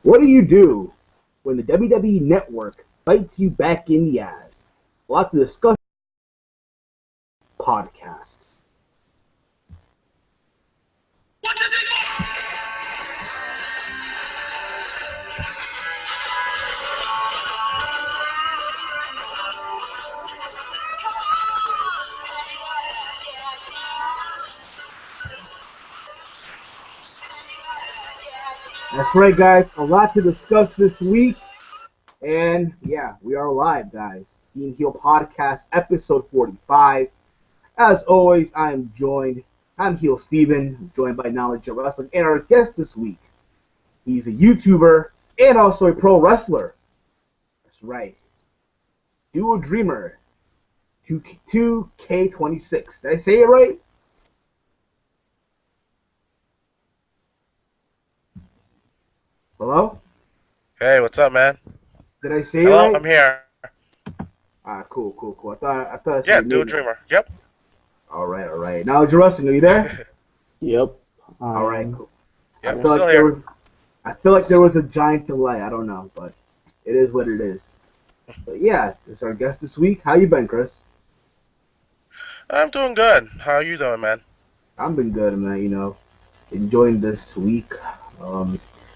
What do you do when the WWE Network bites you back in the ass? A lot to discuss. Podcast. That's right, guys. A lot to discuss this week. And yeah, we are live, guys. TEAMHEEL Podcast, episode 45. As always, I'm Heel Steven, joined by Knowledge of Wrestling. And our guest this week, he's a YouTuber and also a pro wrestler. That's right. Duo Dreamer, 2K26. Did I say it right? Hello? Hey, what's up, man? Did I say Hello, it right? I'm here. Cool. I thought I said Yeah, it Duo maybe. Dreamer. Yep. All right. Knowledge of Wrestling, are you there? Yep. All right, cool. Yep, I I'm feel still like here. I feel like there was a giant delay. I don't know, but it is what it is. But yeah, it's our guest this week. How you been, Chris? I'm doing good. How are you doing, man? I've been good, man. Enjoying this week.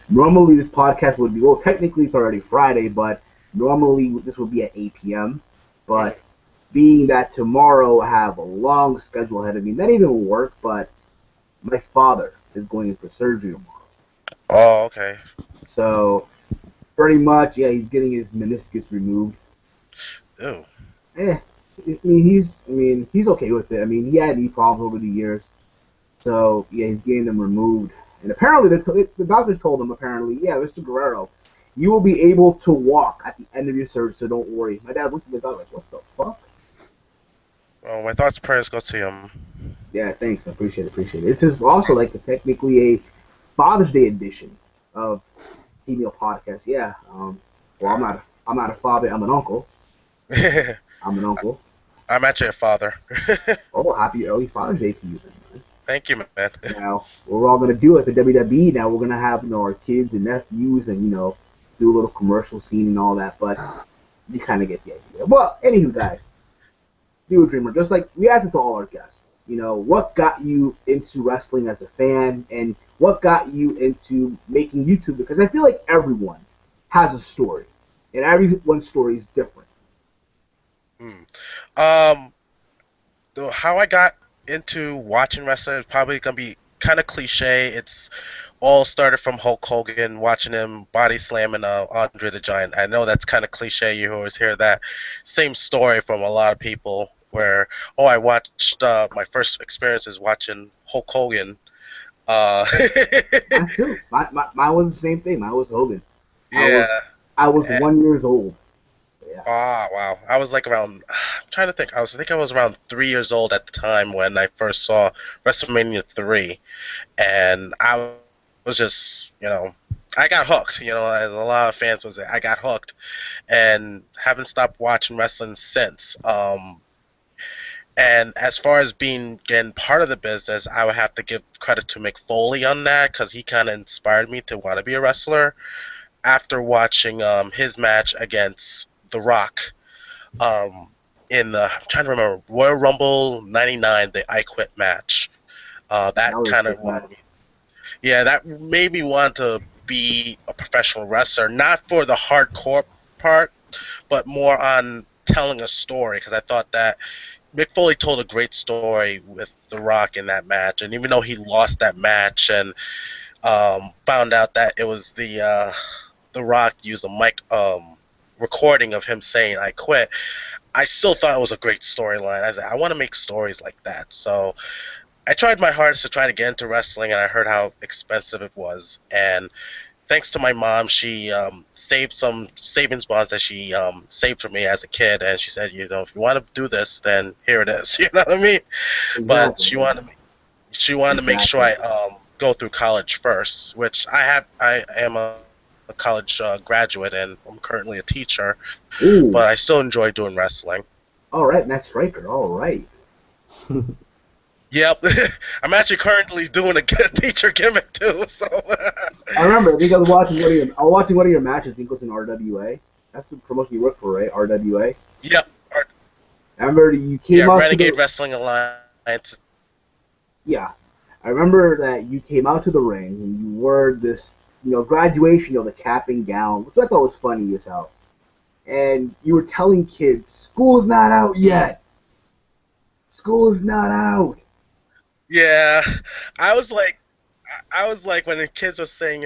Normally this podcast would be, well, technically it's already Friday, but normally this would be at 8 p.m. But being that tomorrow I have a long schedule ahead of me, not even work, but my father is going in for surgery tomorrow. Oh, okay. So pretty much, yeah, he's getting his meniscus removed. Ew. He's okay with it. I mean, he had knee problems over the years, so yeah, he's getting them removed. And apparently, the doctors told him, yeah, Mr. Guerrero, you will be able to walk at the end of your surgery, so don't worry. My dad looked at the doctor like, what the fuck? Well, my thoughts and prayers go to him. Yeah, thanks, I appreciate it. This is also technically a Father's Day edition of TEAMHEEL Podcast. Yeah. Well, I'm not a father. I'm an uncle. I'm an uncle. I'm actually a father. Oh, happy early Father's Day to you, then, man. Thank you, man. Now, what we're all going to do at the WWE, now we're going to have, our kids and nephews and, do a little commercial scene and all that, but you kind of get the idea. Well, anywho, guys, Duo Dreamer, just like we asked it to all our guests, what got you into wrestling as a fan and what got you into making YouTube? Because I feel like everyone has a story, and everyone's story is different. Um, how I got into watching wrestling is probably gonna be kind of cliche. It's all started from Hulk Hogan, watching him body slamming Andre the Giant. I know that's kind of cliche. You always hear that same story from a lot of people where, oh, I watched my first experience is watching Hulk Hogan. That's true. Mine was the same thing. Mine was Hogan. Yeah. I was 1 year old. Yeah. Ah, wow. I was like around, I'm trying to think. I think I was around 3 years old at the time when I first saw WrestleMania 3. And I was just, I got hooked. As a lot of fans would say, I got hooked. And haven't stopped watching wrestling since. And as far as getting part of the business, I would have to give credit to Mick Foley on that because he kind of inspired me to want to be a wrestler. After watching his match against The Rock in the, I'm trying to remember, Royal Rumble 99, the I Quit match. That kind of that made me want to be a professional wrestler, not for the hardcore part, but more on telling a story, because I thought that Mick Foley told a great story with The Rock in that match, and even though he lost that match and found out that it was The Rock used a mic recording of him saying "I quit," I still thought it was a great storyline. I said, I want to make stories like that. So I tried my hardest to try to get into wrestling, and I heard how expensive it was. And thanks to my mom, she saved some savings bonds that she saved for me as a kid, and she said, if you want to do this, then here it is. You know what I mean? Exactly. But she wanted to make sure I go through college first, which I am a college graduate, and I'm currently a teacher. Ooh. But I still enjoy doing wrestling. All right, Matt Striker. All right. Yep. I'm actually currently doing a teacher gimmick too. So. I remember. I think I was watching one of your matches. I think it was in RWA. That's the promotion you work for, right? RWA. Yep. I remember you came Yeah, out to Renegade the Wrestling Alliance. yeah. I remember that you came out to the ring and you wore this, graduation, the cap and gown, which I thought was funny as hell. And you were telling kids, "School's not out yet. School is not out." Yeah, I was like, when the kids were saying,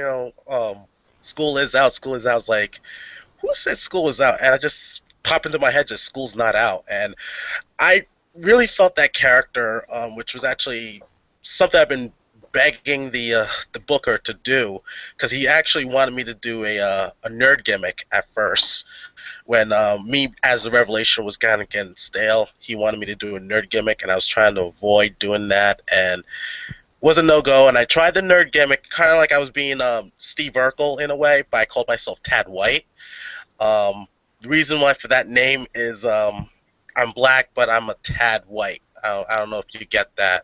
school is out, school is out. I was like, who said school was out? And I just popped into my head, just school's not out. And I really felt that character, which was actually something I've been begging the booker to do, because he actually wanted me to do a nerd gimmick at first. When me as the Revelation was kind of getting stale, he wanted me to do a nerd gimmick, and I was trying to avoid doing that, and was a no go. And I tried the nerd gimmick, kind of like I was being Steve Urkel in a way, but I called myself Tad White. The reason why for that name is I'm black, but I'm a tad white. I don't know if you get that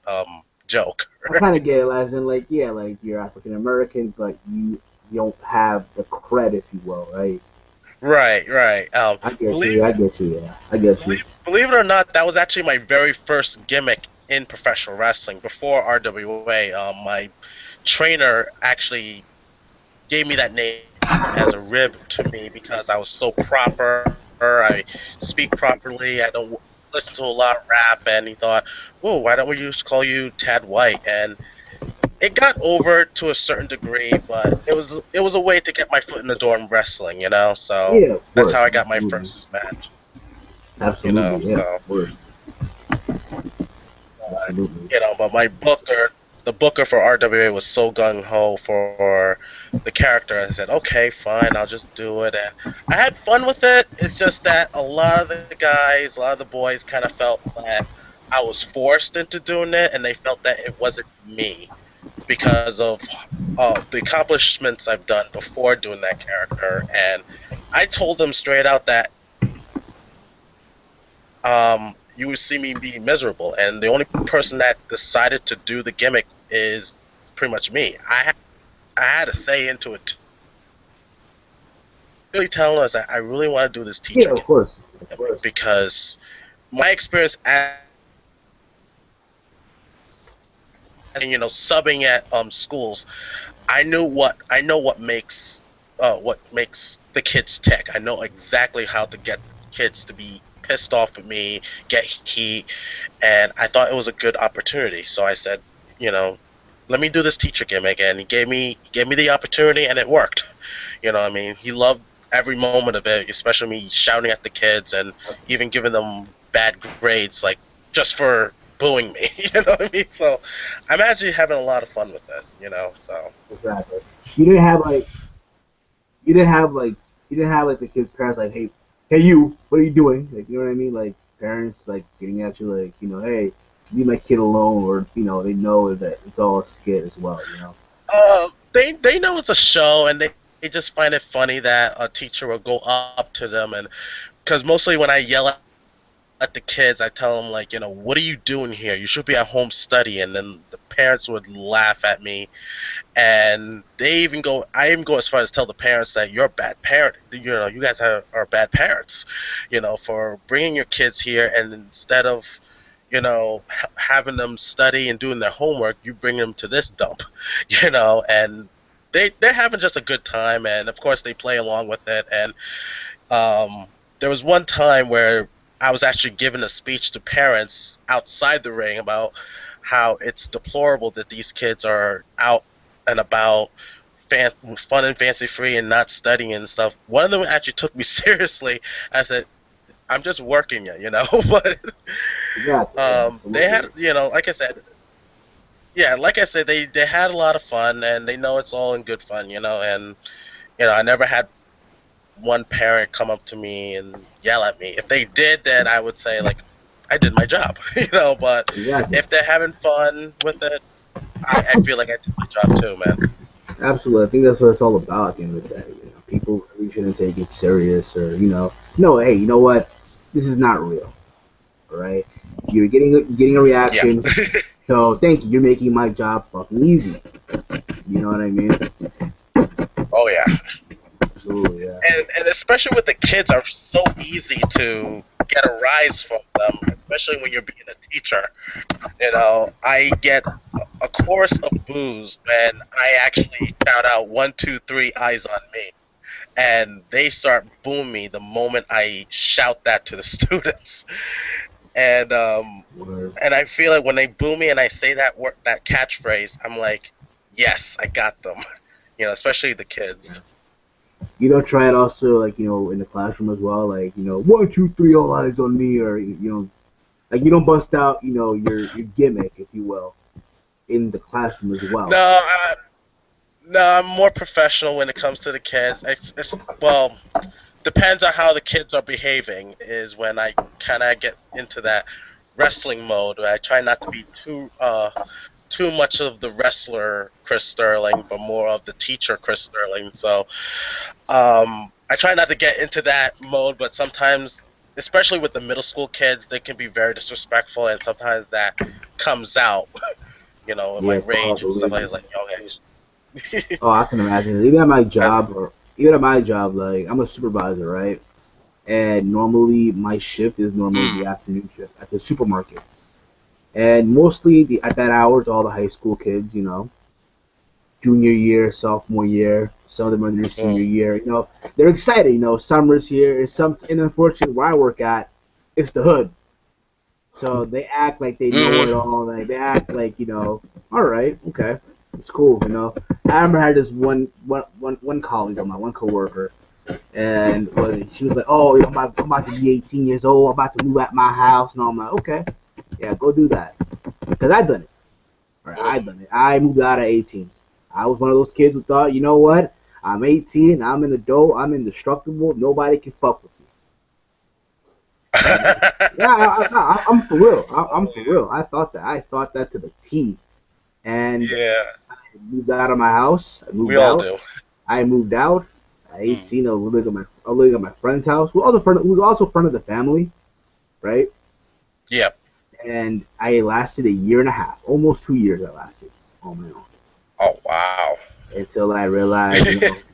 joke. I kind of get it, as in, like, yeah, like you're African American, but you don't have the cred, if you will, right? Right, right. I get you. Believe I get you. Yeah, I get you. believe it or not, that was actually my very first gimmick in professional wrestling before RWA. My trainer actually gave me that name as a rib to me because I was so proper. I speak properly. I don't listen to a lot of rap, and he thought, "Whoa, why don't we just call you Tad White?" And it got over to a certain degree, but it was a way to get my foot in the door in wrestling, So Yeah, of that's how course, I got my absolutely, first match, absolutely, yeah, So of course, uh, absolutely. but the booker for RWA was so gung ho for the character. I said, okay, fine, I'll just do it, and I had fun with it. It's just that a lot of the guys, a lot of the boys, kind of felt that I was forced into doing it, and they felt that it wasn't me because of the accomplishments I've done before doing that character. And I told them straight out that you would see me be miserable, and the only person that decided to do the gimmick is pretty much me. I had a say into it. Really telling us that I really want to do this Yeah, teacher of course, of gimmick course. because my experience as subbing at schools, I know what makes the kids tick. I know exactly how to get kids to be pissed off at me, get heat, and I thought it was a good opportunity. So I said, you know, let me do this teacher gimmick, and he gave me the opportunity, and it worked. I mean, he loved every moment of it, especially me shouting at the kids and even giving them bad grades, like just for booing me. You know what I mean? So I'm actually having a lot of fun with it. So Exactly. You didn't have like you didn't have like you didn't have like the kids' parents like, hey, you, what are you doing? Like, you know what I mean? Like parents like getting at you like, hey, leave my kid alone, or they know that it's all a skit as well. they know it's a show, and they just find it funny that a teacher will go up to them, and because mostly when I yell at the kids, I tell them like, what are you doing here? You should be at home studying. And then the parents would laugh at me, and I even go as far as tell the parents that you're a bad parent. You guys are bad parents, for bringing your kids here, and instead of having them study and doing their homework, you bring them to this dump. And they're having just a good time, and of course they play along with it. And there was one time where I was actually giving a speech to parents outside the ring about how it's deplorable that these kids are out and about, fun and fancy free, and not studying and stuff. One of them actually took me seriously. I said, "I'm just working you." But Exactly. Yeah, they absolutely. had, like I said, yeah, like I said, they had a lot of fun, and they know it's all in good fun. And I never had one parent come up to me and yell at me. If they did, then I would say like I did my job, But Exactly. if they're having fun with it, I feel like I did my job too, man. Absolutely. I think that's what it's all about at the end of the day. People really shouldn't take it serious, or no. Hey, you know what? This is not real. All right. You're getting a Yeah. reaction. So thank you. You're making my job fucking easy. You know what I mean? Oh yeah. Absolutely, yeah. And especially with the kids are so easy to get a rise from them, especially when you're being a teacher. I get a chorus of boos when I actually shout out 1, 2, 3, eyes on me, and they start booing me the moment I shout that to the students. And Word. and I feel like when they boo me and I say that word, that catchphrase, I'm like, yes, I got them. Especially the Yeah. kids. You don't try it also like in the classroom as well, like 1, 2, 3, all eyes on me, or like you don't bust out your gimmick, if you will, in the classroom as No, well. no, I'm more professional when it comes to the kids. Well, depends on how the kids are behaving. Is when I kind of get into that wrestling mode. Where I try not to be too much of the wrestler Chris Sterling, but more of the teacher Chris Sterling. So I try not to get into that mode, but sometimes, especially with the middle school kids, they can be very disrespectful, and sometimes that comes out, in my Yeah, oh, rage and stuff believe like me. that. It's like, okay. Oh, I can imagine. Even at my job, like I'm a supervisor, right? And normally my shift is normally Mm, the afternoon shift at the supermarket. And mostly at that hour, it's all the high school kids, junior year, sophomore year. Some of them are in their senior mm, year. They're excited. Summer's here. And unfortunately, where I work at, it's the hood. So they act like they know it mm, all. Like they act like all right, okay, it's cool. I remember I had this one colleague of mine, one coworker, and she was like, "Oh, I'm about to be 18 years old. I'm about to move out my house." And I'm like, "Okay, yeah, go do that," because I done it. Right, I mm. done it. I moved out at 18. I was one of those kids who thought, you know what? I'm 18. I'm an adult. I'm indestructible. Nobody can fuck with me. And yeah, I'm for real. I'm Oh for real. I thought that. I thought that to the T. And yeah, I moved out of my house. I we moved all out. do. I moved out at Mm. 18. I was living at my friend's house. Who was also friend of the family, right? Yep. And I lasted a year and a half, almost 2 years. I lasted on my own Oh wow. until I realized,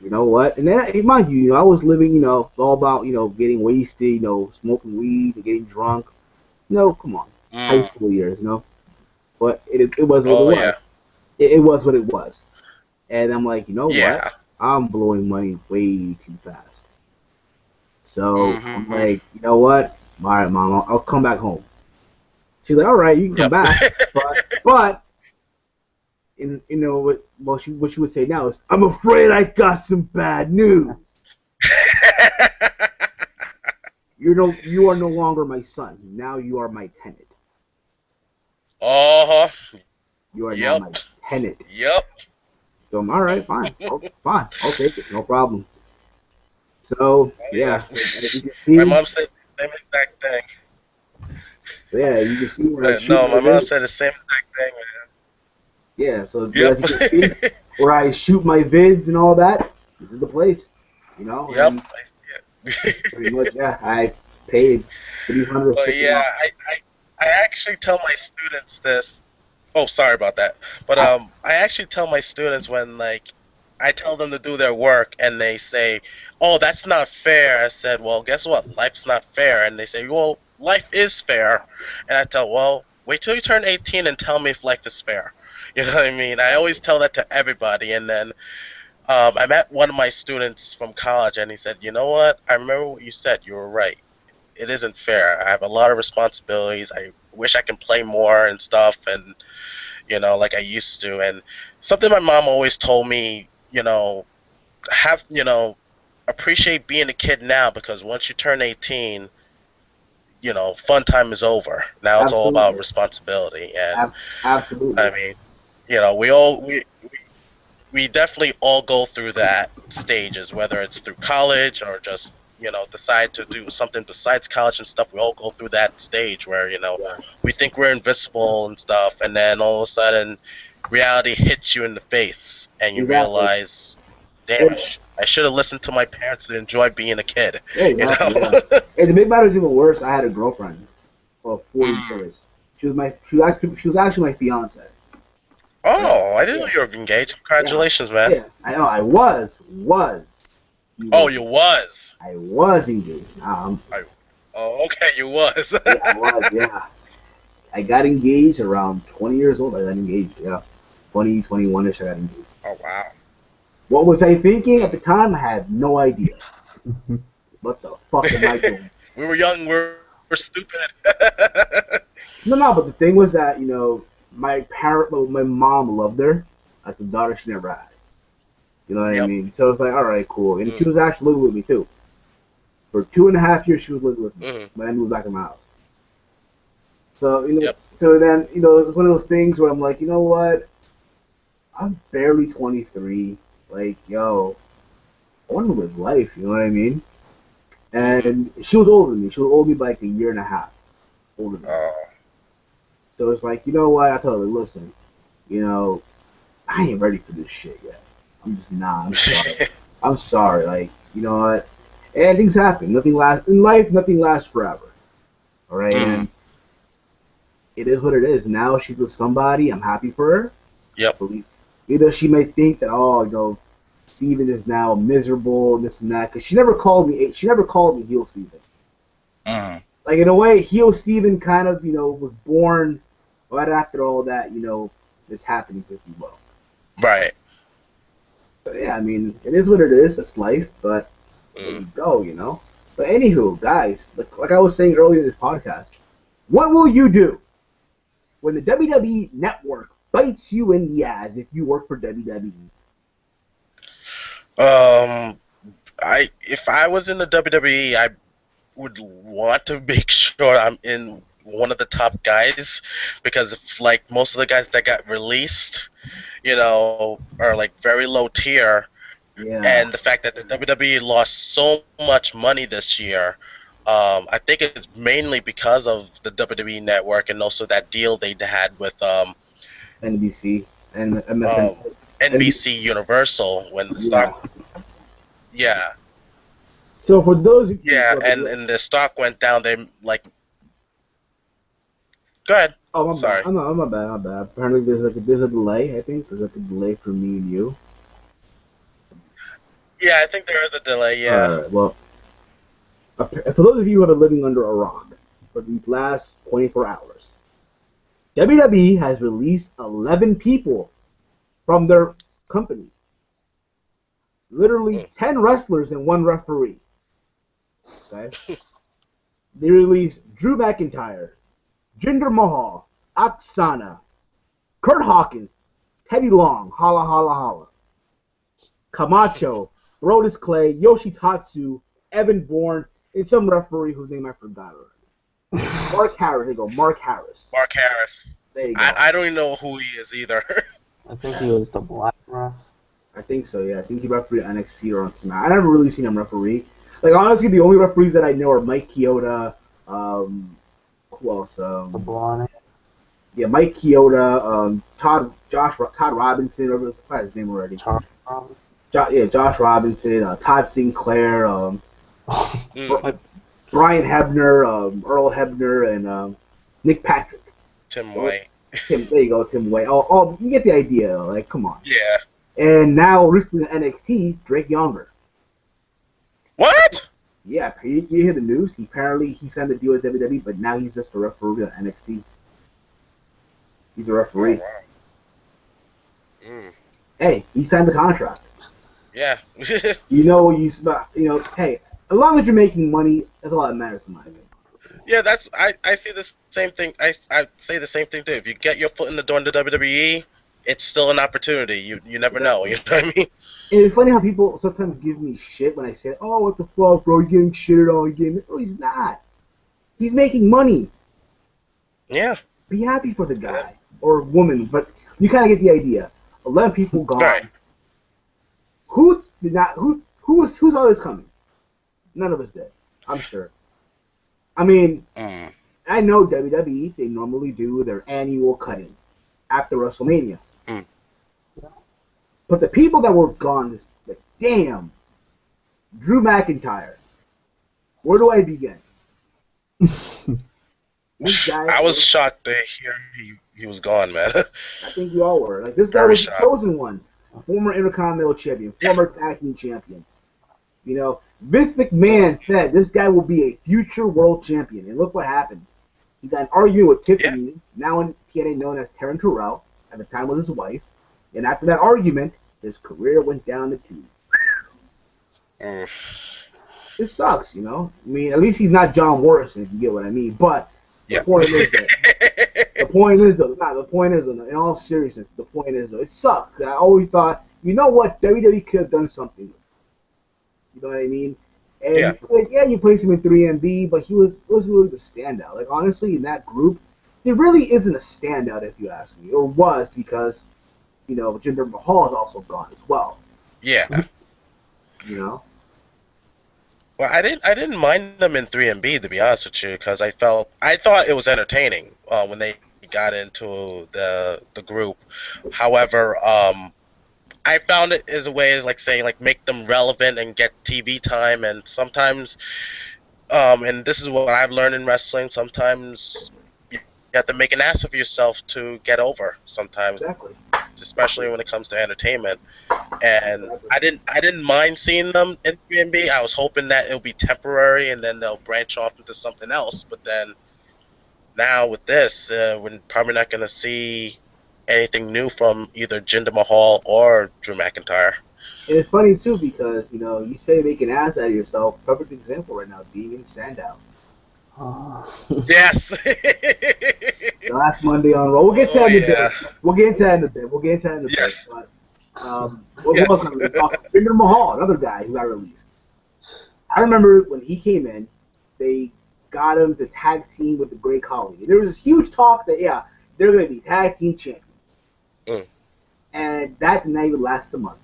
you know what? And then, mind you, I was living, all about, getting wasted, smoking weed, getting drunk. Come on, high Mm. school years, But it was what it Oh was. yeah. It was what it was. And I'm like, you know what? Yeah. I'm blowing money way too fast. So I'm Mm-hmm. like, you know what? All right, mom, I'll come back home. She's like, all right, you can come Yep. back, but what she would say now is, I'm afraid I got some bad news. You are no longer my son. Now you are my tenant. Uh-huh. You are now Yep. my tenant. Yep. So I'm all right, fine, fine. I'll take it, no problem. So Oh yeah. yeah, so as you can My see, mom said the same exact thing. yeah, you can see when I shoot No, my my mom vid. said the same exact thing, Yeah, so man. as you can see, where I shoot my vids and all that, this is the place, Yep. and I see pretty much, it. yeah, I paid 300 But fifty yeah, dollars. I actually tell my students this. Oh, sorry about that. But I actually tell my students when I tell them to do their work and they say, "Oh, that's not fair." I said, "Well, guess what? Life's not fair." And they say, "Well, life is fair." And I tell, "Well, wait till you turn 18 and tell me if life is fair." You know what I mean? I always tell that to everybody. And then I met one of my students from college, and he said, "You know what? I remember what you said. You were right. It isn't fair. I have a lot of responsibilities. I wish I can play more and stuff, and like I used to." And something my mom always told me, have appreciate being a kid now, because once you turn 18, fun time is over. Now it's all about Absolutely, responsibility. And I absolutely. mean, we definitely all go through that stages, whether it's through college or just decide to do something besides college and stuff. We all go through that stage where Yeah, we think we're invincible and stuff, and then all of a sudden reality hits you in the face and you exactly. realize, damn, And, I should have listened to my parents to enjoy being a kid. yeah, you exactly. know Yeah. And to make matters even worse, I had a girlfriend for 4 Mm. years. She was actually my fiance. Oh, I didn't know Yeah, you were engaged. yeah, Congratulations, man. yeah. I know. Was. Oh, you was. I was engaged. I, oh, okay, you was. Yeah, I was. Yeah, I got engaged around 20 years old. I got engaged. Yeah, 20, 21ish. I got engaged. Oh, wow. What was I thinking at Mm. the time? I had no idea. What the fuck am I doing? We were young. We're stupid. No, no. But the thing was that my mom loved her, like the daughter she never had. You know what I Yep. mean? So I was like, all right, cool. And she Mm. was actually living with me too. For 2.5 years, she was living with me. Mm. But I moved back in my house. So Yep. so then it was one of those things where I'm like, you know what? I'm barely 23. Like, yo, I want to live life. You know what I mean? Mm-hmm. And she was older than me. She was older than me by like a year and a half older than me. Oh. So it's like, you know what? I told her, listen, you know, I ain't ready for this shit yet. I'm just not. I'm sorry. I'm sorry. Like, you know what? And things happen. Nothing lasts in life. Nothing lasts forever. All right, Mm. and it is what it is. Now she's with somebody. I'm happy for her. Yep. Believe either she may think that Steven is now miserable and this and that because she never called me. She never called me heel Steven. Mm. Like in a way, heel Steven kind of was born right after all that this happenings, if you will. Right. So yeah, I mean it is what it is. It's life, but there Mm. you go. But anywho, guys, like I was saying earlier in this podcast, what will you do when the WWE Network bites you in the ass if you work for WWE? Um, if I was in the WWE, I would want to make sure I'm in one of the top guys because if, like most of the guys that got released, are like very low tier, Yeah, and the fact that the WWE lost so much money this year, I think it's mainly because of the WWE Network and also that deal they had with NBC and MSN. um, NBC Universal when the stock, Yeah. yeah, So for those of you yeah, who have and the stock went down. They like, go ahead, oh my bad, sorry. my bad, my bad. Apparently there's a delay. I think there's like a delay for me and you. Yeah, I think there is a delay. All Yeah. right. Well, for those of you who have been living under a rock for these last 24 hours, WWE has released 11 people from their company. Literally Mm. 10 wrestlers and one referee. Okay. They released Drew McIntyre, Jinder Mahal, Oksana, Kurt Hawkins, Teddy Long, Holla Holla Holla, Camacho, Brodus Clay, Yoshitatsu, Evan Bourne, and some referee whose name I forgot already. Mark Harris. There you go. Mark Harris. Mark Harris. There you I, go. I don't even know who he is either. I think he was the black ref. I think so, yeah. I think he refereed NXT or on Smack. I never really seen him referee. Like, honestly, the only referees that I know are Mike Chioda, who else? The blonde. Yeah, Mike Chioda, Todd Robinson, I forgot his name already. Charles Robinson. Josh Robinson, Todd Sinclair, Mm. Brian Hebner, Earl Hebner, and Nick Patrick. Tim Well, White. There you go, Tim White. Oh, you get the idea, though. Like, come on. Yeah. And now, recently in NXT, Drake Younger. What? Yeah, you hear the news? He signed a deal with WWE, but now he's just a referee at NXT. He's a Oh referee. wow. Mm. Hey, he signed the contract. Yeah. Hey, as long as you're making money, that's all that matters to my opinion. Yeah, I see the same thing. I say the same thing too. If you get your foot in the door in the WWE, it's still an opportunity. You never know. You know what I mean? And it's funny how people sometimes give me shit when I say, "Oh, what the fuck, bro? You're getting shitted on again." No, he's not. He's making money. Yeah. Be happy for the guy or woman, but you kind of get the idea. 11 people gone. Right. Who did not? Who's all this coming? None of us did. I'm sure. I mean, Mm. I know WWE. They normally do their annual cutting after WrestleMania. Mm. But the people that were gone, is like, damn, Drew McIntyre. Where do I begin? This guy, I was shocked to hear he was gone, man. I think we all were. Like, this guy Very was the shocked. chosen one. Former Intercontinental Champion, former Tag Team Champion. You know, Vince McMahon said this guy will be a future world champion. And look what happened. He got an argument with Yeah. Tiffany, now in TNA known as Taryn Terrell, at the time was his wife. And after that argument, his career went down the tube. It sucks, you know. I mean, at least he's not John Morrison, if you get what I mean. But the point is that the point is though, in all seriousness, the point is though, it sucked. I always thought, you know what, WWE could have done something. You know what I mean? And you placed him in 3MB, but he wasn't really the standout. Like, honestly, in that group, there really isn't a standout, if you ask me. Or was, because, you know, Jinder Mahal is also gone as well. Yeah. You know? Well, I didn't mind them in 3MB, to be honest with you, because I thought it was entertaining when they got into the group. However, I found it as a way of, like, saying, like, make them relevant and get TV time, and sometimes, and this is what I've learned in wrestling, sometimes you have to make an ass of yourself to get over, sometimes, Exactly. especially when it comes to entertainment. And I didn't mind seeing them in 3MB. I was hoping that it'll be temporary and then they'll branch off into something else, but then now with this, we're probably not going to see anything new from either Jinder Mahal or Drew McIntyre. And it's funny, too, because, you know, you say make an ass out of yourself. Perfect example right now, being in Sandow. Yes. Last Monday on Raw. We'll get to that in a bit. We'll get into that in a bit. Yes. But, what was going to be Jinder Mahal, another guy who got released. I remember when he came in, they got him to tag team with the Great Khali. There was this huge talk that, they're going to be tag team champions. And that did not even last a month.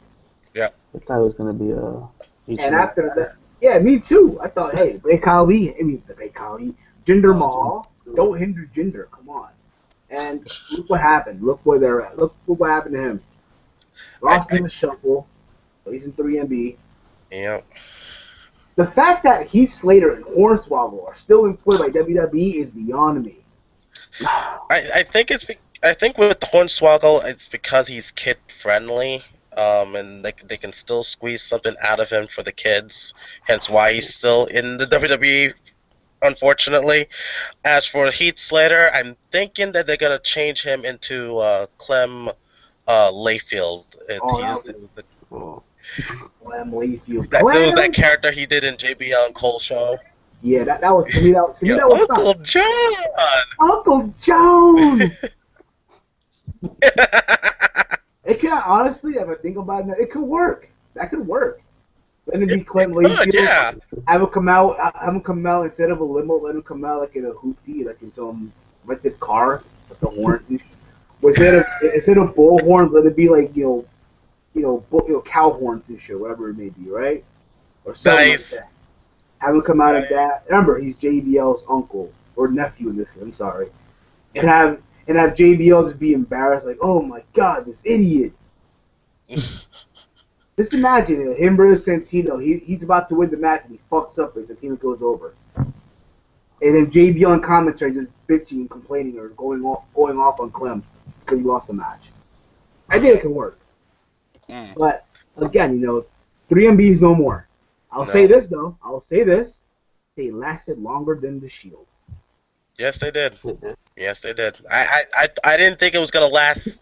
I thought it was going to be a... And after that, yeah, me too. I thought, hey, the Great Khali, Jinder Mahal, don't hinder Jinder, come on. And look what happened. Look where they're at. Look what happened to him. Lost in the shuffle. He's in 3MB. Yeah. The fact that Heath Slater and Hornswoggle are still employed by WWE is beyond me. I think with Hornswoggle, it's because he's kid friendly, and they can still squeeze something out of him for the kids. Hence why he's still in the WWE, unfortunately. As for Heath Slater, I'm thinking that they're gonna change him into Clem Layfield. Clem Layfield. That was that character he did in JBL and Cole show. Yeah, that was to me. That was Uncle John. Uncle Joan. It can honestly, if I think about it, it could work. That could work. Let him be Clem Layfield. Yeah. Have him come out instead of a limo. Let him come out like in a hoopty, like in some rented car with the horn. Or instead of bullhorn, let it be like cow horns and shit, whatever it may be, right? Or something like that. Have him come out of that. Remember, he's JBL's uncle or nephew in this case. I'm sorry, and have JBL just be embarrassed, like, oh my god, this idiot. Just imagine it, him versus Santino. He's about to win the match and he fucks up and Santino goes over. And then JBL in commentary just bitching and complaining or going off on Clem because he lost the match. I think it can work. But again, 3MB is no more. I'll say this though. They lasted longer than the Shield. Yes, they did. Yes, they did. I didn't think it was gonna last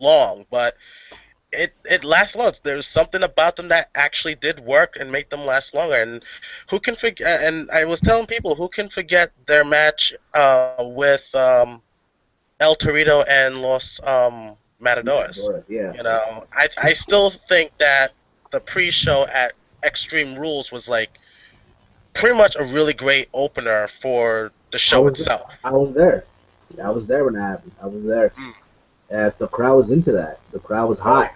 long, but it lasts long. There's something about them that actually did work and make them last longer. And who can forget? And I was telling people, who can forget their match with El Torito and Los Matadores? Yeah. I still think that the pre-show at Extreme Rules was like pretty much a really great opener for the show itself. I was there. I was there when it happened. I was there. The crowd was into that. The crowd was hot.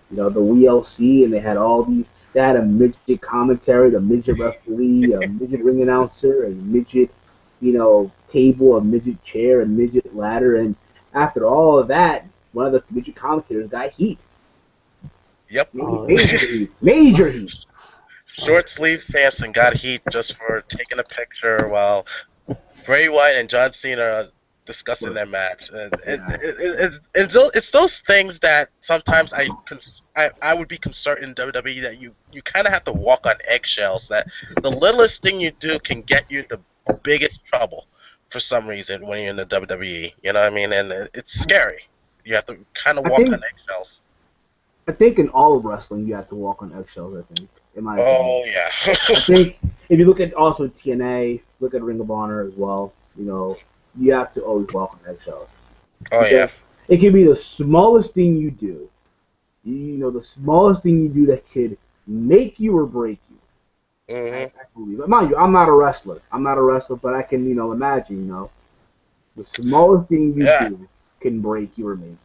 The WLC, and they had all these. They had a midget commentary, the midget referee, a midget ring announcer, a midget, table, a midget chair, a midget ladder, and after all of that, one of the midget commentators got heat. Yep. Major heat. Short sleeve Samson got heat just for taking a picture while Bray Wyatt and John Cena are discussing But, their match. yeah. It's those things that sometimes I would be concerned in WWE that you kind of have to walk on eggshells. That the littlest thing you do can get you the biggest trouble for some reason when you're in the WWE. You know what I mean? And it's scary. You have to kind of I walk on think eggshells. I think in all of wrestling you have to walk on eggshells. I think, in my opinion. Oh yeah. I think if you look at also TNA, look at Ring of Honor as well. You have to always walk on eggshells Oh yeah. because it can be the smallest thing you do. The smallest thing you do that could make you or break you. I Hmm. believe. Mind you, I'm not a wrestler. But I can, imagine, the smallest thing you Yeah. do can break you or make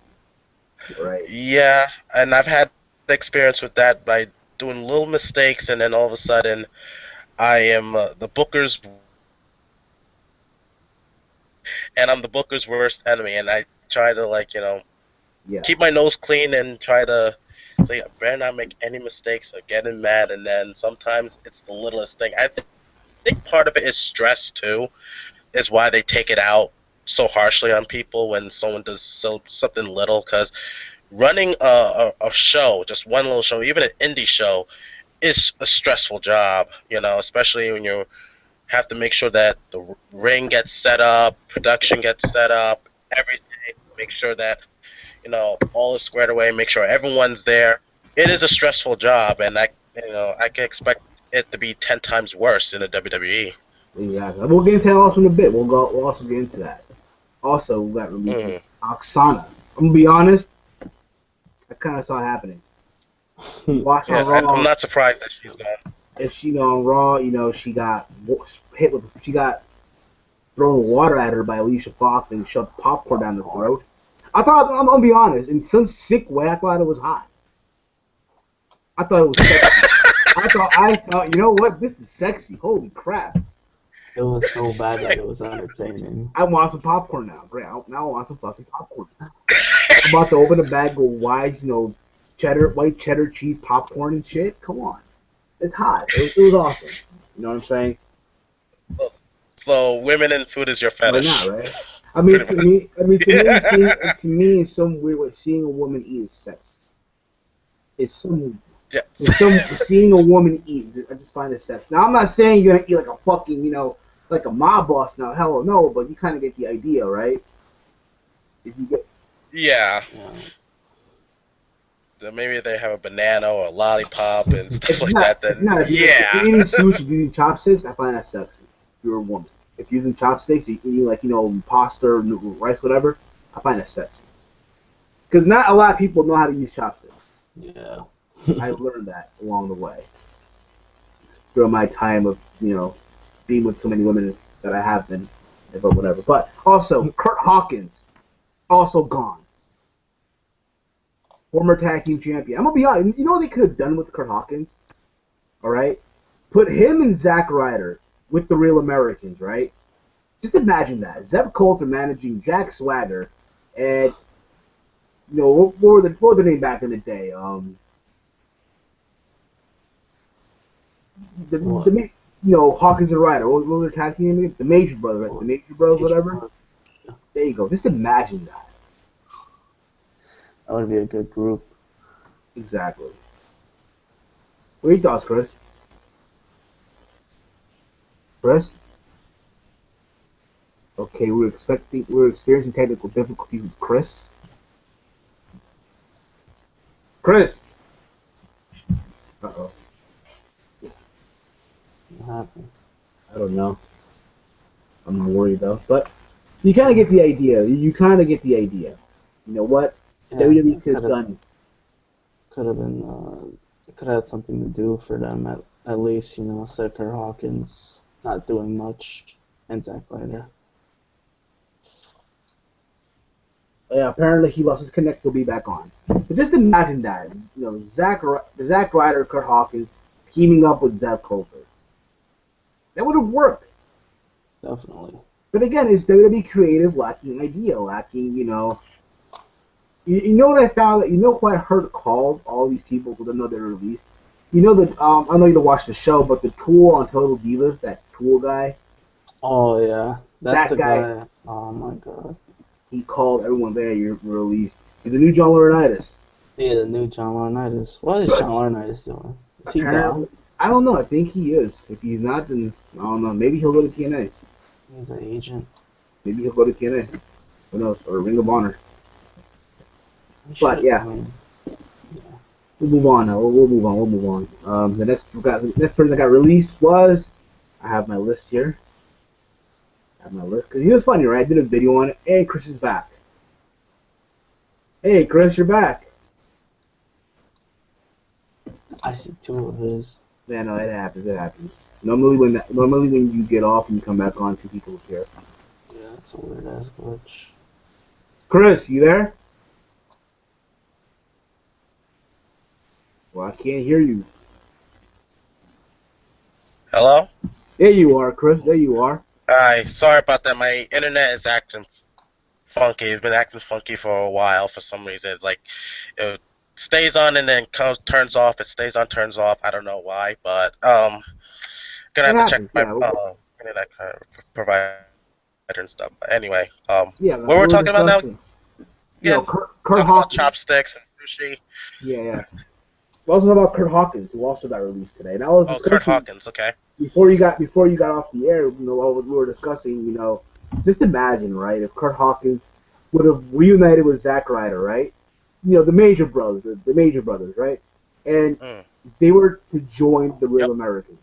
you, right? Yeah, and I've had experience with that by doing little mistakes, and then all of a sudden, I am the Booker's, and I'm the Booker's worst enemy, and I try to Yeah. keep my nose clean and try to say, I better not make any mistakes or getting mad, and then sometimes it's the littlest thing. I think part of it is stress too, is why they take it out so harshly on people when someone does something little, because running a show, just one little show, even an indie show, is a stressful job, especially when you have to make sure that the ring gets set up, production gets set up, everything, make sure that, all is squared away, make sure everyone's there. It is a stressful job, and I can expect it to be 10 times worse in the WWE. Exactly. We'll get into that also in a bit. We'll also get into that. Also, we got Mm. releases. Oksana. I'm gonna be honest. I kind of saw it happening. Watch Yeah, on and I'm Raw. not surprised that she's gone. If she on Raw, she got hit with. She got thrown water at her by Alicia Fox and shoved popcorn down her throat. I'm gonna be honest. In some sick way, I thought it was hot. I thought it was sexy. I thought, you know what? This is sexy. Holy crap! It was so bad that it was entertaining. I want some popcorn now. Great. Now I want some fucking popcorn. I'm about to open a bag of Wise, white cheddar cheese popcorn and shit. Come on, it's hot. It was awesome. You know what I'm saying? So women and food is your Why fetish. not, right? I mean, Pretty to much. me, to me, in some weird way, seeing a woman eat is sex. Yes. Seeing a woman eat, I just find it sex. Now, I'm not saying you're gonna eat like a fucking, like a mob boss. Now, hell no, but you kind of get the idea, right? If you get, Yeah. Yeah. Then maybe they have a banana or a lollipop and stuff if like not, that. Then if yeah. you're eating sushi, if you're eating chopsticks, I find that sexy. If you're a woman, if you're using chopsticks, you're eating like pasta or rice, whatever. I find that sexy because not a lot of people know how to use chopsticks. Yeah. I've learned that along the way through my time of being with so many women that I have been, but whatever. But also, Kurt Hawkins also gone, former tag team champion. I'm gonna be honest. You know what they could have done with Kurt Hawkins? All right, put him and Zack Ryder with the Real Americans. Right? Just imagine that Zeb Coulter managing Jack Swagger, and what were the name back in the day? What? Hawkins and Ryder. What was their tag team name? The Major Brothers, right? The Major Bros, whatever. There you go. Just imagine that. That would be a good group. Exactly. What are your thoughts, Chris? Chris? Okay, we're experiencing technical difficulties with Chris. Chris! Uh-oh. What happened? I don't know. I'm not worried, though. But you kind of get the idea. You know what? Yeah, WWE it could have done. could have been it could have had something to do for them at least, Kurt Hawkins not doing much and Zack Ryder. Yeah, apparently he lost his connect. He'll be back on. But just imagine that. Zack Ryder, Kurt Hawkins teaming up with Zeb Coulter. That would have worked. Definitely. But again, it's WWE creative, lacking idea, lacking, You know what I found? Who I heard called all these people who don't know they're released? I know you don't watch the show, but the Tool on Total Divas, that Tool guy, Oh yeah. That's That the guy, guy. Oh my god. he called everyone there. You're released. He's the new John Laurinaitis. Yeah, the new John Laurinaitis. What is John Laurinaitis doing? Is he Apparently, gone? I don't know. I think he is. If he's not, then I don't know. Maybe he'll go to TNA. He's an agent. Maybe he'll go to TNA. Who knows? Or Ring of Honor. He But should. yeah, I mean, yeah. we'll move on now. We'll move on. We'll move on. The next person that got released was. I have my list here. I have my list because he was funny, right? I did a video on it. Hey, Chris is back. Hey, Chris, you're back. I see two of his. Yeah, no, it happens. It happens. Normally when you get off and you come back on, two people appear. Yeah, it's a weird ass glitch. Chris, you there? Well, I can't hear you. Hello? There you are, Chris. There you are. Hi, sorry about that. My internet is acting funky. It's been acting funky for a while for some reason. Like, it stays on and then turns off. It stays on, turns off. I don't know why, but gonna It have to check happens. my Yeah. internet provider and stuff. But anyway, Yeah. That's what what we're we're talking about now discussing. again? Kurt Talking about Hawkins. chopsticks and sushi. Yeah, yeah. We also talking about Kurt Hawkins, who also got released today. And I was Oh, Kurt discussing Hawkins. Okay. before you got off the air. While we were discussing, just imagine, right? If Kurt Hawkins would have reunited with Zack Ryder, right? The Major Brothers, the Major Brothers, right? And Mm. they were to join the Real Yep. Americans.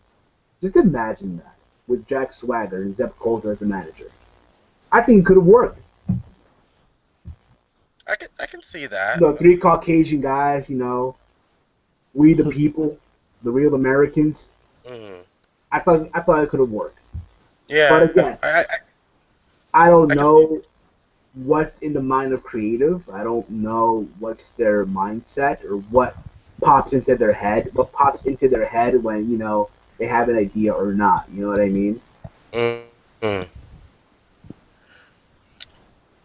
Just imagine that with Jack Swagger and Zeb Coulter as the manager. I think it could have worked. I can see that. Three Caucasian guys, we the people, the Real Americans. Mm. I thought it could have worked. But Yeah. again, I I don't I can see. know what's in the mind of creative. I don't know what's their mindset or what pops into their head. What pops into their head when they have an idea or not. You know what I mean? Mm. Mm.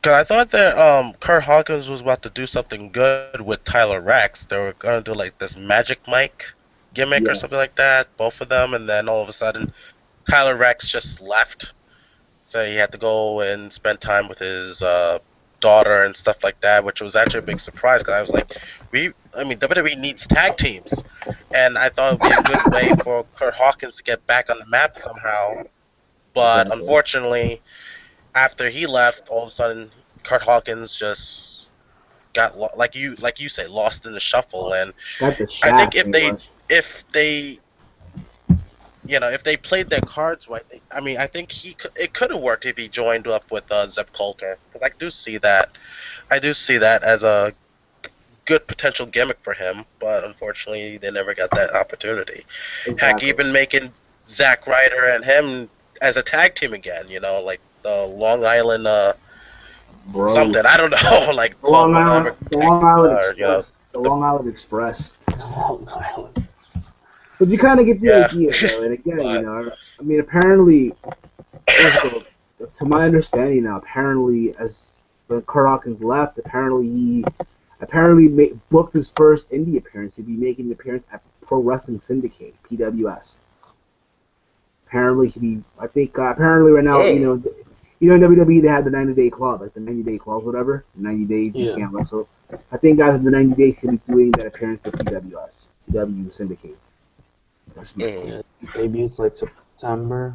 Cause I thought that Kurt Hawkins was about to do something good with Tyler Rex. They were gonna do like this Magic Mike gimmick or Yes, something like that, both of them, and then all of a sudden Tyler Rex just left, so he had to go and spend time with his daughter and stuff like that, which was actually a big surprise because I was like, WWE needs tag teams, and I thought it would be a good way for Kurt Hawkins to get back on the map somehow, but exactly. unfortunately after he left, all of a sudden Kurt Hawkins just got like you say lost in the shuffle. And Got the I think shaft pretty much. if they if they played their cards right, I think it could have worked if he joined up with Zeb Coulter, because I do see that as a good potential gimmick for him, but unfortunately they never got that opportunity. Heck, Exactly, even making Zack Ryder and him as a tag team again, like the Long Island bro. something. I don't know, like The called Long whatever Island, the Long Island or Express, the the Long Island Express. Long Island. But you kind of get the yeah. idea, though. And again, But I mean, apparently, to my understanding now, apparently, as when Kurt Hawkins left, apparently he booked his first indie appearance. He'd be making an appearance at Pro Wrestling Syndicate (PWS). Apparently, apparently right now, mm, in WWE they have the 90-day clause, like the 90-day clause, whatever. 90 days you Yeah. can't wrestle. I think guys in the 90 days should be doing that appearance for PWS, PW Syndicate. That should be fun. mm. Yeah. Debuts like September.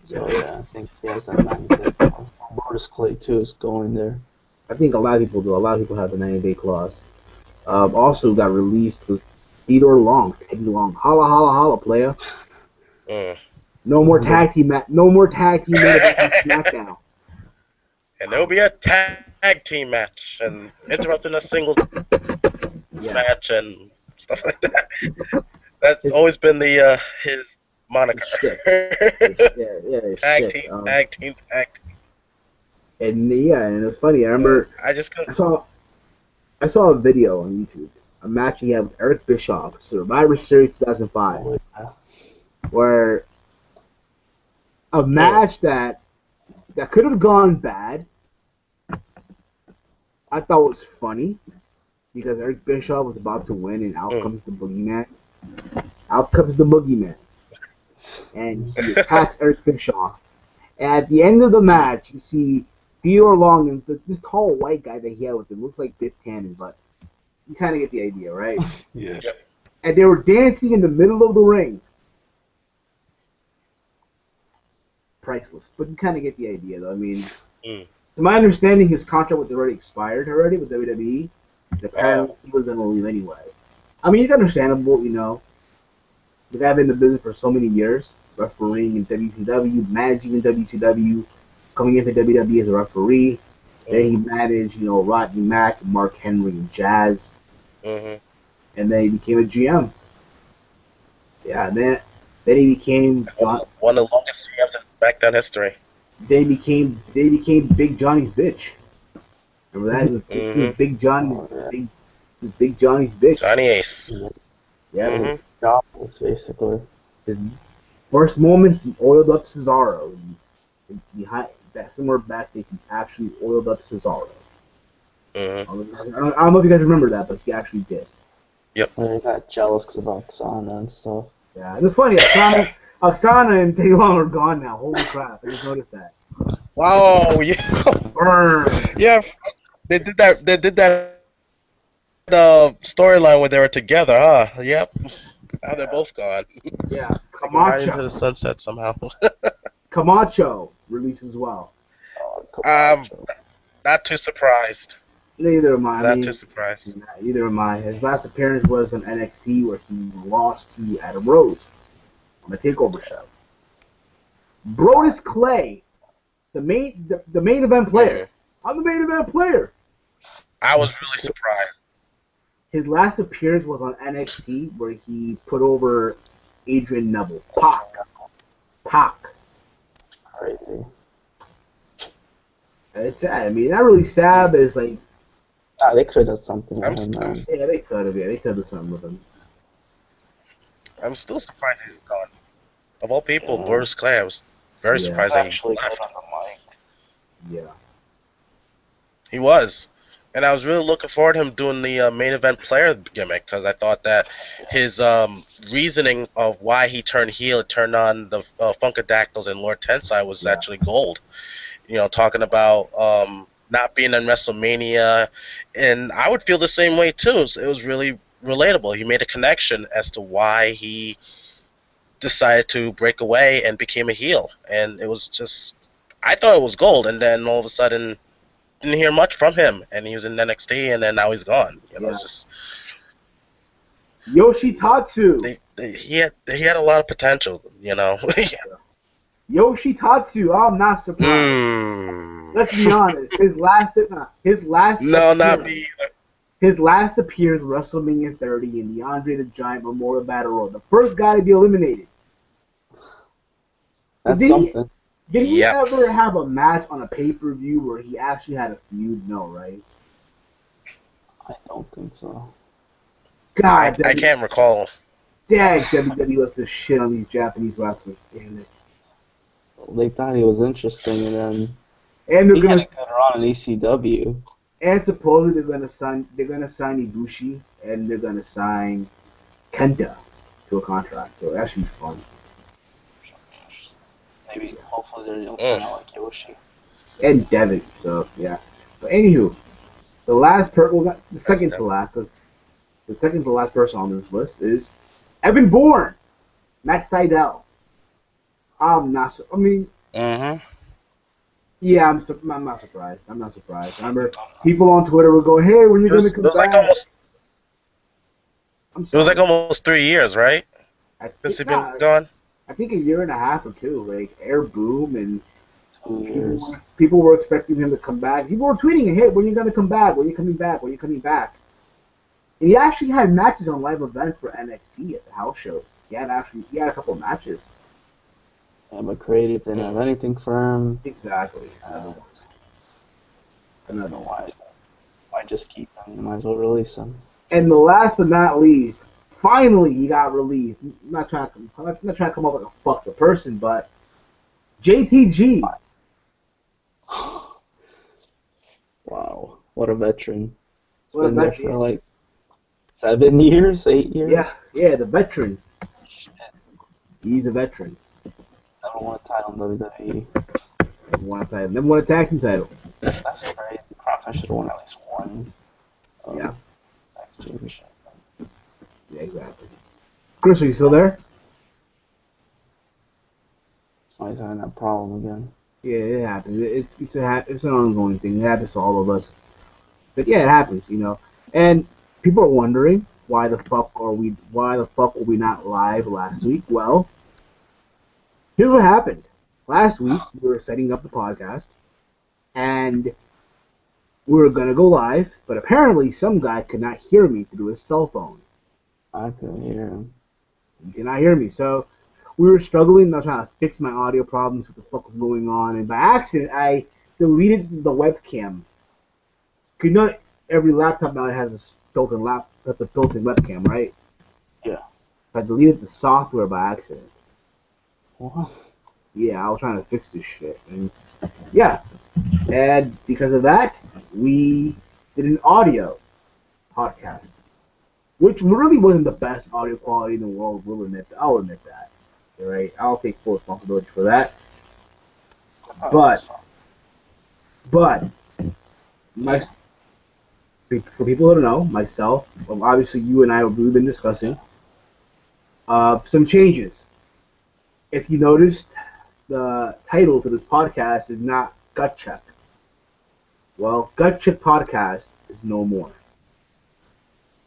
So Yeah. yeah, I think he has that 90-day clause. Lotus Clay too is going there. I think a lot of people do. A lot of people have the 90-day clause. Also got released was Theodore Long, Teddy Long. Holla, holla, holla, player. Mm. No more tag team No more tag team main event on SmackDown. And there'll be a tag team match and interrupting a single Yeah. match and stuff like that. That's His, always been the his moniker. his shit. His Tag shit. team, tag team, tag team. And it was funny. I But remember I just couldn't. I saw a video on YouTube, a match he had with Eric Bischoff, Survivor Series 2005, Oh, yeah. where a match that could have gone bad. I thought was funny because Eric Bischoff was about to win, and out comes the boogeyman. Out comes the boogeyman, and he attacks Eric Bischoff, And at the end of the match, you see Theodore Long and this tall white guy that he had with him looks like Biff Tannen, but you kind of get the idea, right? Yeah. And they were dancing in the middle of the ring. Priceless, but you kind of get the idea, though. I mean, to my understanding, his contract was already expired already with WWE. Apparently, he was going to leave anyway. I mean, it's understandable, you know. The guy been in the business for so many years, refereeing in WCW, managing in WCW, coming into WWE as a referee. Then he managed, you know, Rodney Mack, Mark Henry, and Jazz. Mm-hmm. And then he became a GM. Yeah, and then he became one of the longest GMs in SmackDown history. They became Big Johnny's bitch. Remember that? It was Big Johnny, Big Johnny's bitch. Johnny Ace. Yeah. Mm-hmm. Jobless, basically. His first moment, he oiled up Cesaro. Behind that, somewhere backstage, he actually oiled up Cesaro. Mm-hmm. I don't know if you guys remember that, but he actually did. Yep. I got jealous because of Oksana and stuff. Yeah, it was funny. Oksana and Taylor are gone now. Holy crap! I just noticed that. Wow. Yeah. Burn. Yeah. They did that. They did that storyline where they were together, huh? Yep. Now they're both gone. Yeah. Right into Camacho. the sunset somehow. Camacho released as well. Not too surprised. Neither am I. Not too surprised. Neither am I. His last appearance was on NXT where he lost to Adam Rose on the Takeover show. Brodus Clay, the main event player. I'm the main event player. I was really surprised. His last appearance was on NXT where he put over Adrian Neville. Pac. Crazy. It's sad. I mean, not really sad, but it's like. They could have done something with him, man. Yeah, they could have. Yeah, they could have done something with him. I'm still surprised he's gone. Of all people, Brodus Clay, I was very surprised that he left. Yeah. He was. And I was really looking forward to him doing the main event player gimmick because I thought that his reasoning of why he turned heel, turned on the Funkadactyls and Lord Tensai was actually gold. You know, talking about not being in WrestleMania, and I would feel the same way too. So it was really relatable. He made a connection as to why he decided to break away and became a heel, and it was just, I thought it was gold. And then all of a sudden, didn't hear much from him, and he was in NXT, and then now he's gone. You know, it's just Yoshitatsu. He had a lot of potential. You know. Yoshitatsu. I'm not surprised. Let's be honest. His last no, not me either. His last appearance was WrestleMania 30 in the Andre the Giant Memorial Battle Royal. The first guy to be eliminated. That's something. Did he ever have a match on a pay-per-view where he actually had a feud? No, right? I don't think so. God, I can't recall. Dang, WWE lets us shit on these Japanese wrestlers. Damn it. They thought he was interesting, and then they're gonna get around in ECW. And supposedly they're gonna sign Ibushi, and they're gonna sign Kenta to a contract. So that should be fun. Maybe, hopefully, they don't turn out like Yoshi. And Devin, so yeah. But anywho, the second to last person on this list is Evan Bourne, Matt Sydal. I'm not. I mean. Yeah, I'm not surprised. I'm not surprised. Remember, people on Twitter were going, "Hey, when are you going to come back?" It was like almost 3 years, right? Since he's been gone. I think a year and a half or two. Like Air Boom and 2 years. People were expecting him to come back. People were tweeting, "Hey, when are you going to come back? When are you coming back? When are you coming back?" And he actually had matches on live events for NXT at the house shows. He had a couple of matches. Yeah, but creative didn't have anything for him. Exactly. I don't know why. Why just keep him? You might as well release him. And the last but not least, finally he got released. I'm not trying to come up like a fucked up person, but JTG. Wow, what a veteran. He's What a been there veteran. for like 7 years, 8 years. Yeah, the veteran. Shit. He's a veteran. Never won a title in WWE. won a title. Never won a tag team title. That's crazy. Cross, I should have won at least one. Yeah. Tag championship. Yeah, exactly. Chris, are you still there? Oh, he's having that problem again. Yeah, it happens. It's an ongoing thing. It happens to all of us. But yeah, it happens, And people are wondering why the fuck were we not live last week? Well, here's what happened. Last week we were setting up the podcast and we were gonna go live, but apparently some guy could not hear me through his cell phone. I couldn't hear him. He could not hear me, so we were struggling. I was trying to fix my audio problems. What the fuck was going on? And by accident, I deleted the webcam. You know, every laptop now has that's a built-in webcam, right? Yeah. I deleted the software by accident. What? Yeah, I was trying to fix this shit, and yeah, and because of that, we did an audio podcast, which really wasn't the best audio quality in the world. I'll admit that. All right, I'll take full responsibility for that. But my for people that don't know, myself, obviously you and I we've been discussing some changes. If you noticed, the title to this podcast is not Gut Check. Well, Gut Check Podcast is no more.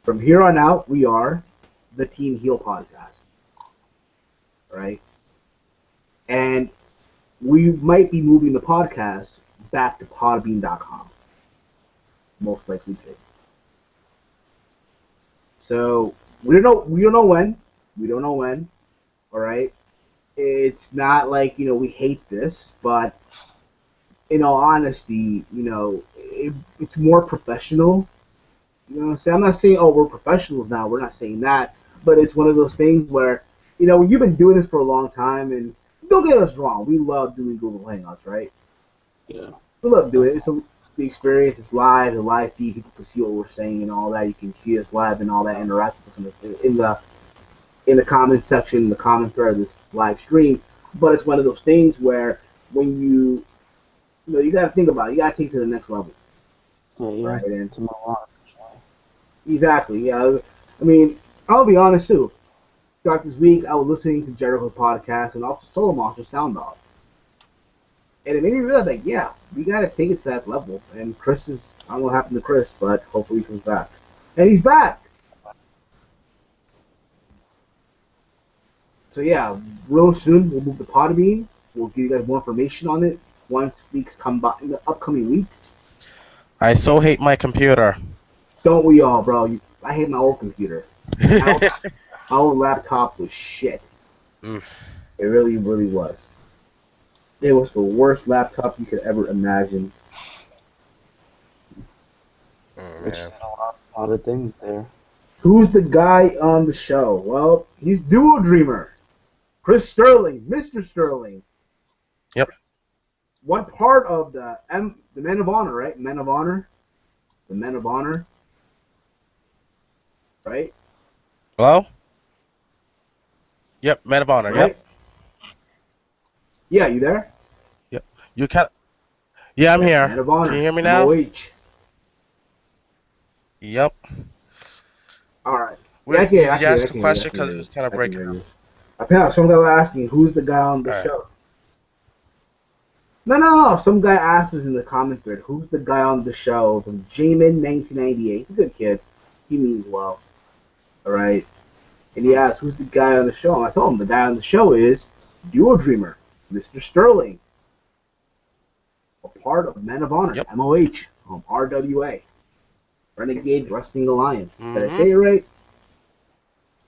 From here on out, we are the TEAMHEEL Podcast. Right? And we might be moving the podcast back to podbean.com. Most likely to. So we don't know when. We don't know when. All right. It's not like we hate this, but in all honesty, it's more professional. So I'm not saying we're professionals now. We're not saying that, but it's one of those things where you've been doing this for a long time, and don't get us wrong, we love doing Google Hangouts, right? Yeah. We love doing it. The experience is live, the live feed, people can see what we're saying and all that. You can hear us live and all that, interact with us in the comment section, the comment thread of this live stream. But it's one of those things where when you got to think about it, you got to take it to the next level. Yeah, you right? And to move on. exactly, yeah. I mean, I'll be honest too. Throughout this week, I was listening to Jericho's podcast and also Solo Monster Sound Dog. And it made me realize, like, yeah, we got to take it to that level. And I don't know what happened to Chris, but hopefully he comes back. And he's back! So yeah, real soon we'll move to Podbean. We'll give you guys more information on it once weeks come by in the upcoming weeks. I so hate my computer. Don't we all, bro? I hate my old computer. My old laptop was shit. It really, really was. It was the worst laptop you could ever imagine. Which did a lot of things there. Who's the guy on the show? Well, he's Duo Dreamer. Chris Sterling, Mr. Sterling. Yep. One part of the Men of Honor, right? Men of Honor. The Men of Honor. Right? Hello? Yep, Men of Honor, right? yep. Yeah, you there? Yep. You can. Yeah, I'm here. Men of Honor. Can you hear me now? MOH. Yep. Alright. Did you ask a question? Because it was kind of breaking up. Apparently, some guy was asking, who's the guy on the show? No. Some guy asked us in the comment thread, who's the guy on the show from Jamin1998. He's a good kid. He means well. Alright? And he asked, who's the guy on the show? And I told him the guy on the show is Duo Dreamer, Mr. Sterling. A part of Men of Honor, yep. MOH, RWA. Renegade Wrestling Alliance. Did I say it right?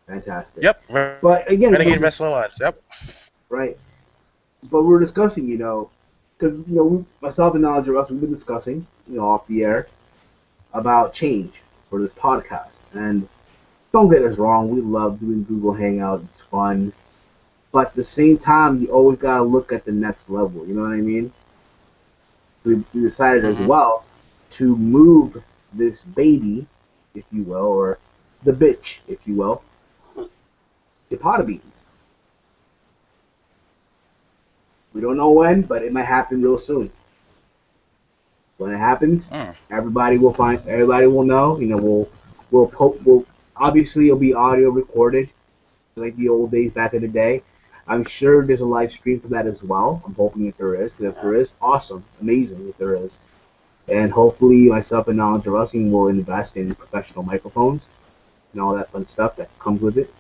Fantastic. Yep. But again, Renegade Wrestling Alliance. Yep. Right. But we're discussing, because myself and Knowledge of Us, we've been discussing, off the air, about change for this podcast. And don't get us wrong, we love doing Google Hangout. It's fun. But at the same time, you always gotta look at the next level. You know what I mean? So we decided as well to move this baby, if you will, or the bitch, if you will, to Podbean. We don't know when, but it might happen real soon. When it happens, Mm. everybody will know. We'll obviously it'll be audio recorded like the old days back in the day. I'm sure there's a live stream for that as well. I'm hoping if there is, because if there is, awesome, amazing if there is. And hopefully myself and Knowledge of Wrestling will invest in professional microphones and all that fun stuff that comes with it.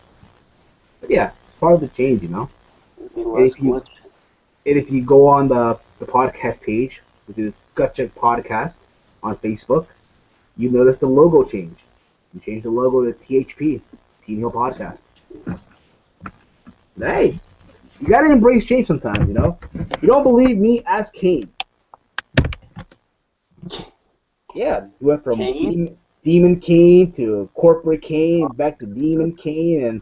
But yeah, it's part of the change, you know. It'd be And less if you glitch. and if you go on the podcast page, which is Gut Check Podcast on Facebook, you notice the logo change. You change the logo to THP, Team Hill Podcast. Hey, you gotta embrace change sometimes, you know. You don't believe me? Ask Kane. Yeah, he went from Kane? Demon Kane to Corporate Kane, back to Demon Kane, and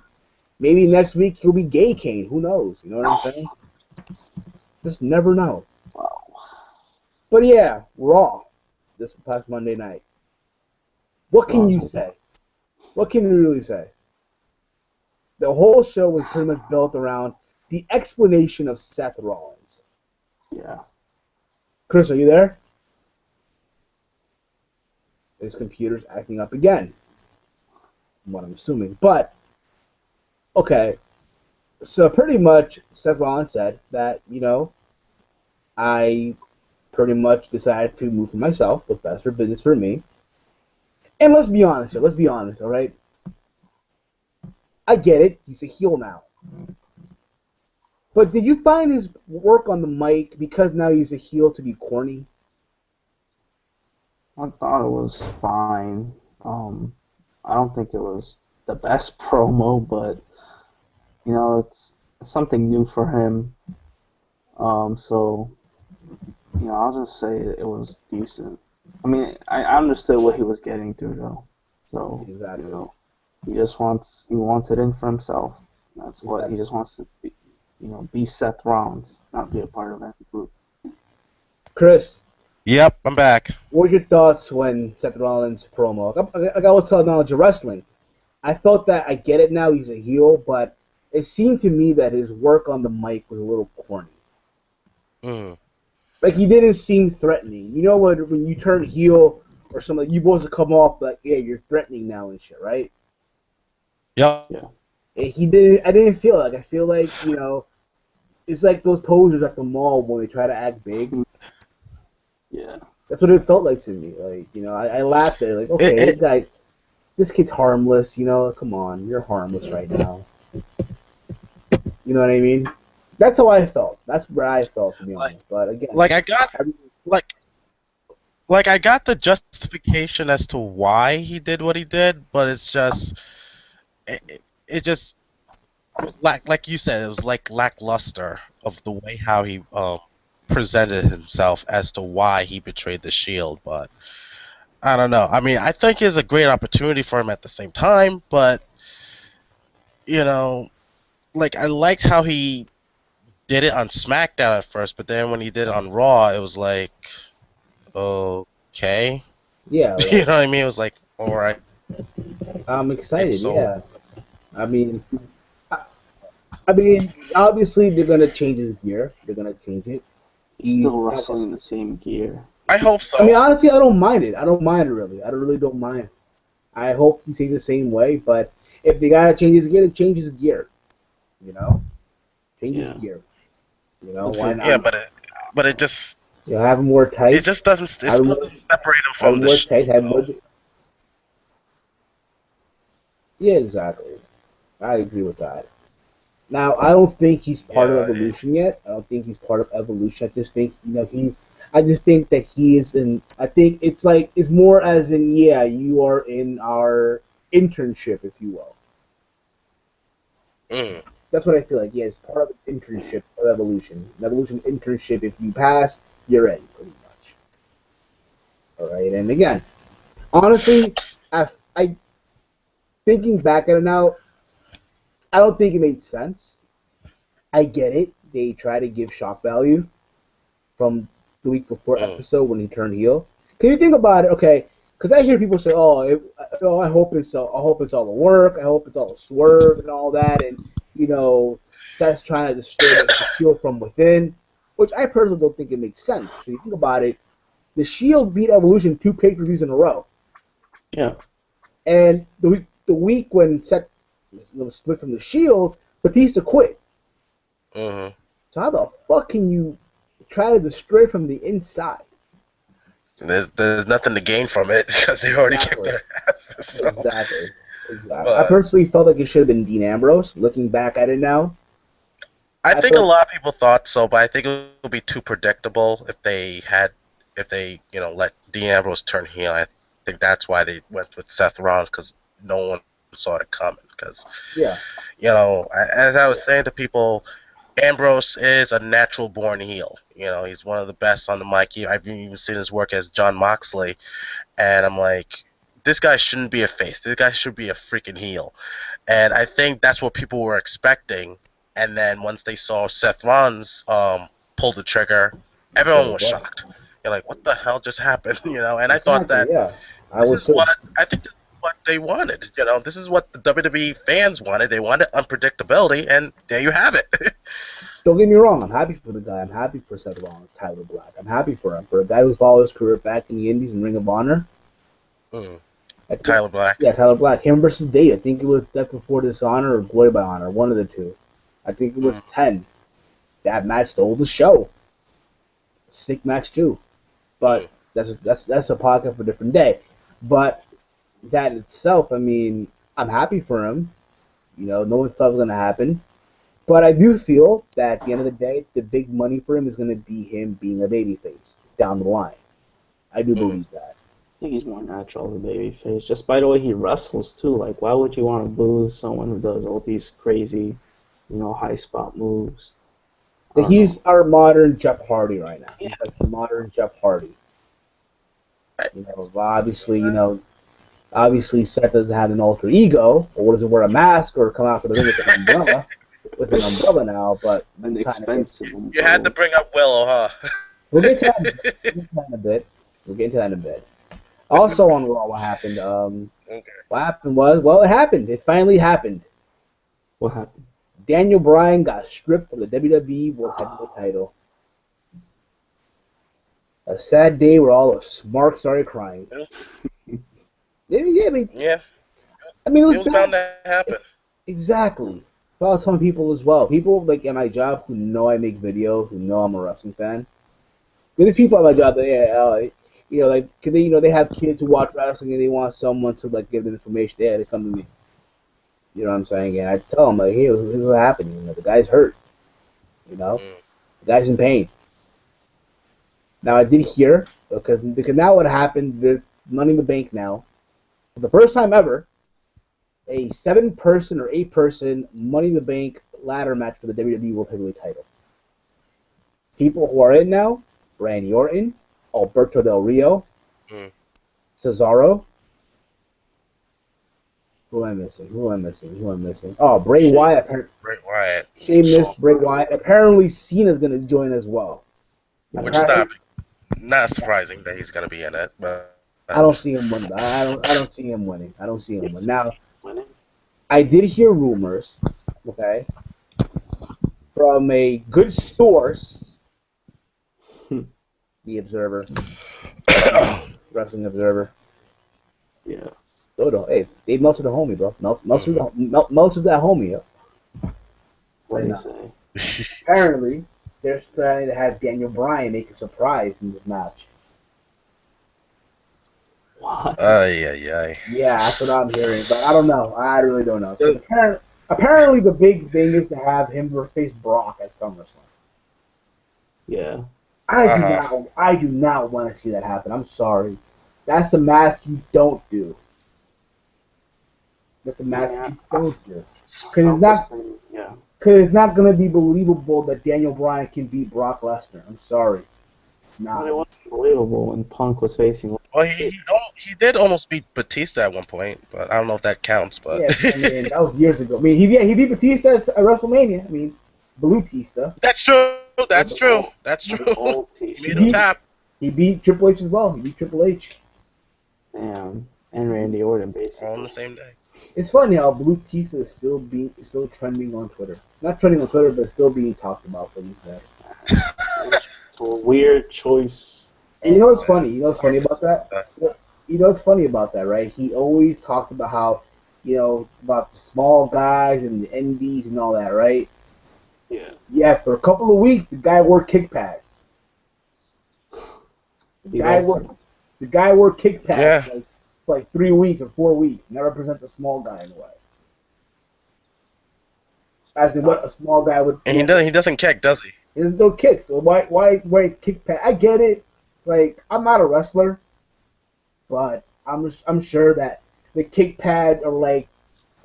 maybe next week he'll be Gay Kane. Who knows? You know what I'm saying? Just never know. Wow. But yeah, Raw this past Monday night. What can you say? What can you really say? The whole show was pretty much built around the explanation of Seth Rollins. Yeah. Chris, are you there? His computer's acting up again. What I'm assuming. But, okay. So pretty much Seth Rollins said that, I pretty much decided to move for myself, what's best for business for me. And let's be honest here. Let's be honest, all right? I get it. He's a heel now. But did you find his work on the mic, because now he's a heel, to be corny? I thought it was fine. I don't think it was the best promo, but it's something new for him. So I'll just say it was decent. I mean, I understood what he was getting to though. So Exactly. he wants it in for himself. That's what Exactly. he just wants to be Seth Rollins, not be a part of any group. Chris, Yep, I'm back. what were your thoughts when Seth Rollins promo? Like I was telling Knowledge of Wrestling, I felt that I get it now. He's a heel, but it seemed to me that his work on the mic was a little corny. Mm. Like he didn't seem threatening. You know what? When you turn heel or something, you supposed to come off like, yeah, you're threatening now and shit, right? Yep. Yeah. And he didn't. I didn't feel like. I feel like it's like those posers at the mall when they try to act big. Yeah. That's what it felt like to me. Like I laughed at it. Like, It, okay, it, this kid's harmless. Come on, you're harmless right now. You know what I mean? That's how I felt. That's where I felt, to be like, honest. But again, like I got every, like like I got the justification as to why he did what he did, but it's just it just like you said, it was like lackluster of the way how he presented himself as to why he betrayed the Shield. But I don't know. I mean, I think it's a great opportunity for him at the same time, but you know, like I liked how he did it on SmackDown at first, but then when he did it on Raw, it was like, okay, yeah, you like know what I mean? It was like, all right, I'm excited. so Yeah, I mean, I, I mean, obviously they're gonna change his gear. They're gonna change it. He's still wrestling in the same gear. I hope I so. mean, honestly, I don't mind it. I don't mind it really. I really don't mind. I hope he stays the same way. But if they gotta change his gear, then change his gear. You know, change his Yeah. gear. Why Okay. Yeah, not? but it just Have him more it tights. just doesn't it Have him still more, doesn't separate him have from him the more tights. Shield Have him though. more. Yeah, exactly. I agree with that. Now, I don't think he's part of Yeah, Evolution yet. I don't think he's part of Evolution. I just think he's. I just think that he is in. I think it's more as in, yeah, you are in our internship, if you will. mm, That's what I feel like. Yeah, it's part of the internship of Evolution. An Evolution internship. If you pass, you're in, pretty much. All right. And again, honestly, I thinking back at it now, I don't think it made sense. I get it. They try to give shock value from the week before mm. episode when he turned heel. Can you think about it? Okay, because I hear people say, "Oh, I hope it's all a work. I hope it's all a swerve and all that." And Seth's trying to destroy the heel from within. which I personally don't think it makes sense. If you think about it, the Shield beat Evolution 2 pay-per-views in a row. Yeah. And the week when Seth was split from the Shield, Batista quit. Mm-hmm. So how the fuck can you try to destroy from the inside? There's nothing to gain from it because they already kicked Exactly. their asses. So. Exactly. I But personally felt like it should have been Dean Ambrose. Looking back at it now, I I think a feel lot of people thought so, but I think it would be too predictable if they let Dean Ambrose turn heel. I think that's why they went with Seth Rollins because no one saw it coming. Because yeah, as I was saying to people, Ambrose is a natural born heel. He's one of the best on the mic. I've even seen his work as John Moxley, and I'm like, this guy shouldn't be a face. This guy should be a freaking heel. And I think that's what people were expecting. And then once they saw Seth Rollins pull the trigger, everyone was shocked. You're like, what the hell just happened? And I thought exactly. that Yeah, I this was is too. what they wanted. This is what the WWE fans wanted. They wanted unpredictability, and there you have it. Don't get me wrong. I'm happy for the guy. I'm happy for Seth Rollins, Tyler Black. I'm happy for him. For a guy who's followed his career back in the Indies and Ring of Honor. Mm. I think, Tyler Black. Yeah, Tyler Black. Him versus Dave. I think it was Death Before Dishonor or Glory by Honor. One of the two. I think it was 10. That match stole the show. Sick match too. But that's a podcast for a different day. But that itself, I mean, I'm happy for him. No one thought it was going to happen. But I do feel that at the end of the day, the big money for him is going to be him being a babyface down the line. I do believe that. I think he's more natural as a babyface. Just by the way he wrestles too. Like, why would you want to boo someone who does all these crazy, high spot moves? He's our modern Jeff Hardy right now. He's like the modern Jeff Hardy. Obviously Seth doesn't have an alter ego, or doesn't wear a mask, or come out for the ring with an umbrella. With an umbrella now, but an expensive. You had to bring up Willow, huh? We'll get to that in a bit. Also on Raw, what happened? What happened was, it happened. It finally happened. What happened? Daniel Bryan got stripped of the WWE World Heavyweight title. A sad day where all the smarks started crying. Yeah. I mean, it was bound to happen. Exactly. But I was telling people as well. People like at my job who know I make videos, who know I'm a wrestling fan. There's people at my job that they have kids who watch wrestling and they want someone to give them information. They come to me. You know what I'm saying? And I tell them hey, this is what happened. The guy's hurt. The guy's in pain. Now I did hear because now what happened? There's Money in the Bank now. For the first time ever, a 7-person or 8-person Money in the Bank ladder match for the WWE World Heavyweight title. People who are in now: Randy Orton, Alberto Del Rio, Cesaro. Who am I missing? Oh, Bray Wyatt. Bray Wyatt. Sheamus, Bray Wyatt. Apparently, Cena's going to join as well. Which is not surprising that he's going to be in it, but I don't see him winning. I don't see him winning. Now, I did hear rumors, okay, from a good source, the Observer, Wrestling Observer. Yeah. Hey, they melted the homie, bro. Melted that homie up. What do you say? Apparently, they're trying to have Daniel Bryan make a surprise in this match. What? Yeah, that's what I'm hearing, but I don't know. I really don't know. Apparently, the big thing is to have him face Brock at SummerSlam. Yeah. I do not want to see that happen. I'm sorry. That's a match you don't do. That's a match you don't do. Because it's not going to be believable that Daniel Bryan can beat Brock Lesnar. I'm sorry. It's not. It wasn't believable when Punk was facing. Well, he did almost beat Batista at one point, but I don't know if that counts. But yeah, I mean, that was years ago. I mean, he beat Batista at WrestleMania. I mean, Blue Tista. That's true. That's true. He made him tap. He beat Triple H as well. He beat Triple H. Damn. And Randy Orton, basically. All on the same day. It's funny how Blue Tista is still trending on Twitter. Not trending on Twitter, but still being talked about for these guys. To a weird choice. And you know what's funny? You know what's funny about that? You know what's funny about that, right? He always talked about how, about the small guys and the indies and all that, right? Yeah. Yeah, for a couple of weeks, the guy wore kick pads. The guy wore kick pads Yeah. for like 3 weeks or 4 weeks, and that represents a small guy in a way. As in what a small guy would. And he doesn't kick, does he? There's no kicks, so why kick pad? I get it. Like, I'm not a wrestler, but I'm sure that the kick pads are like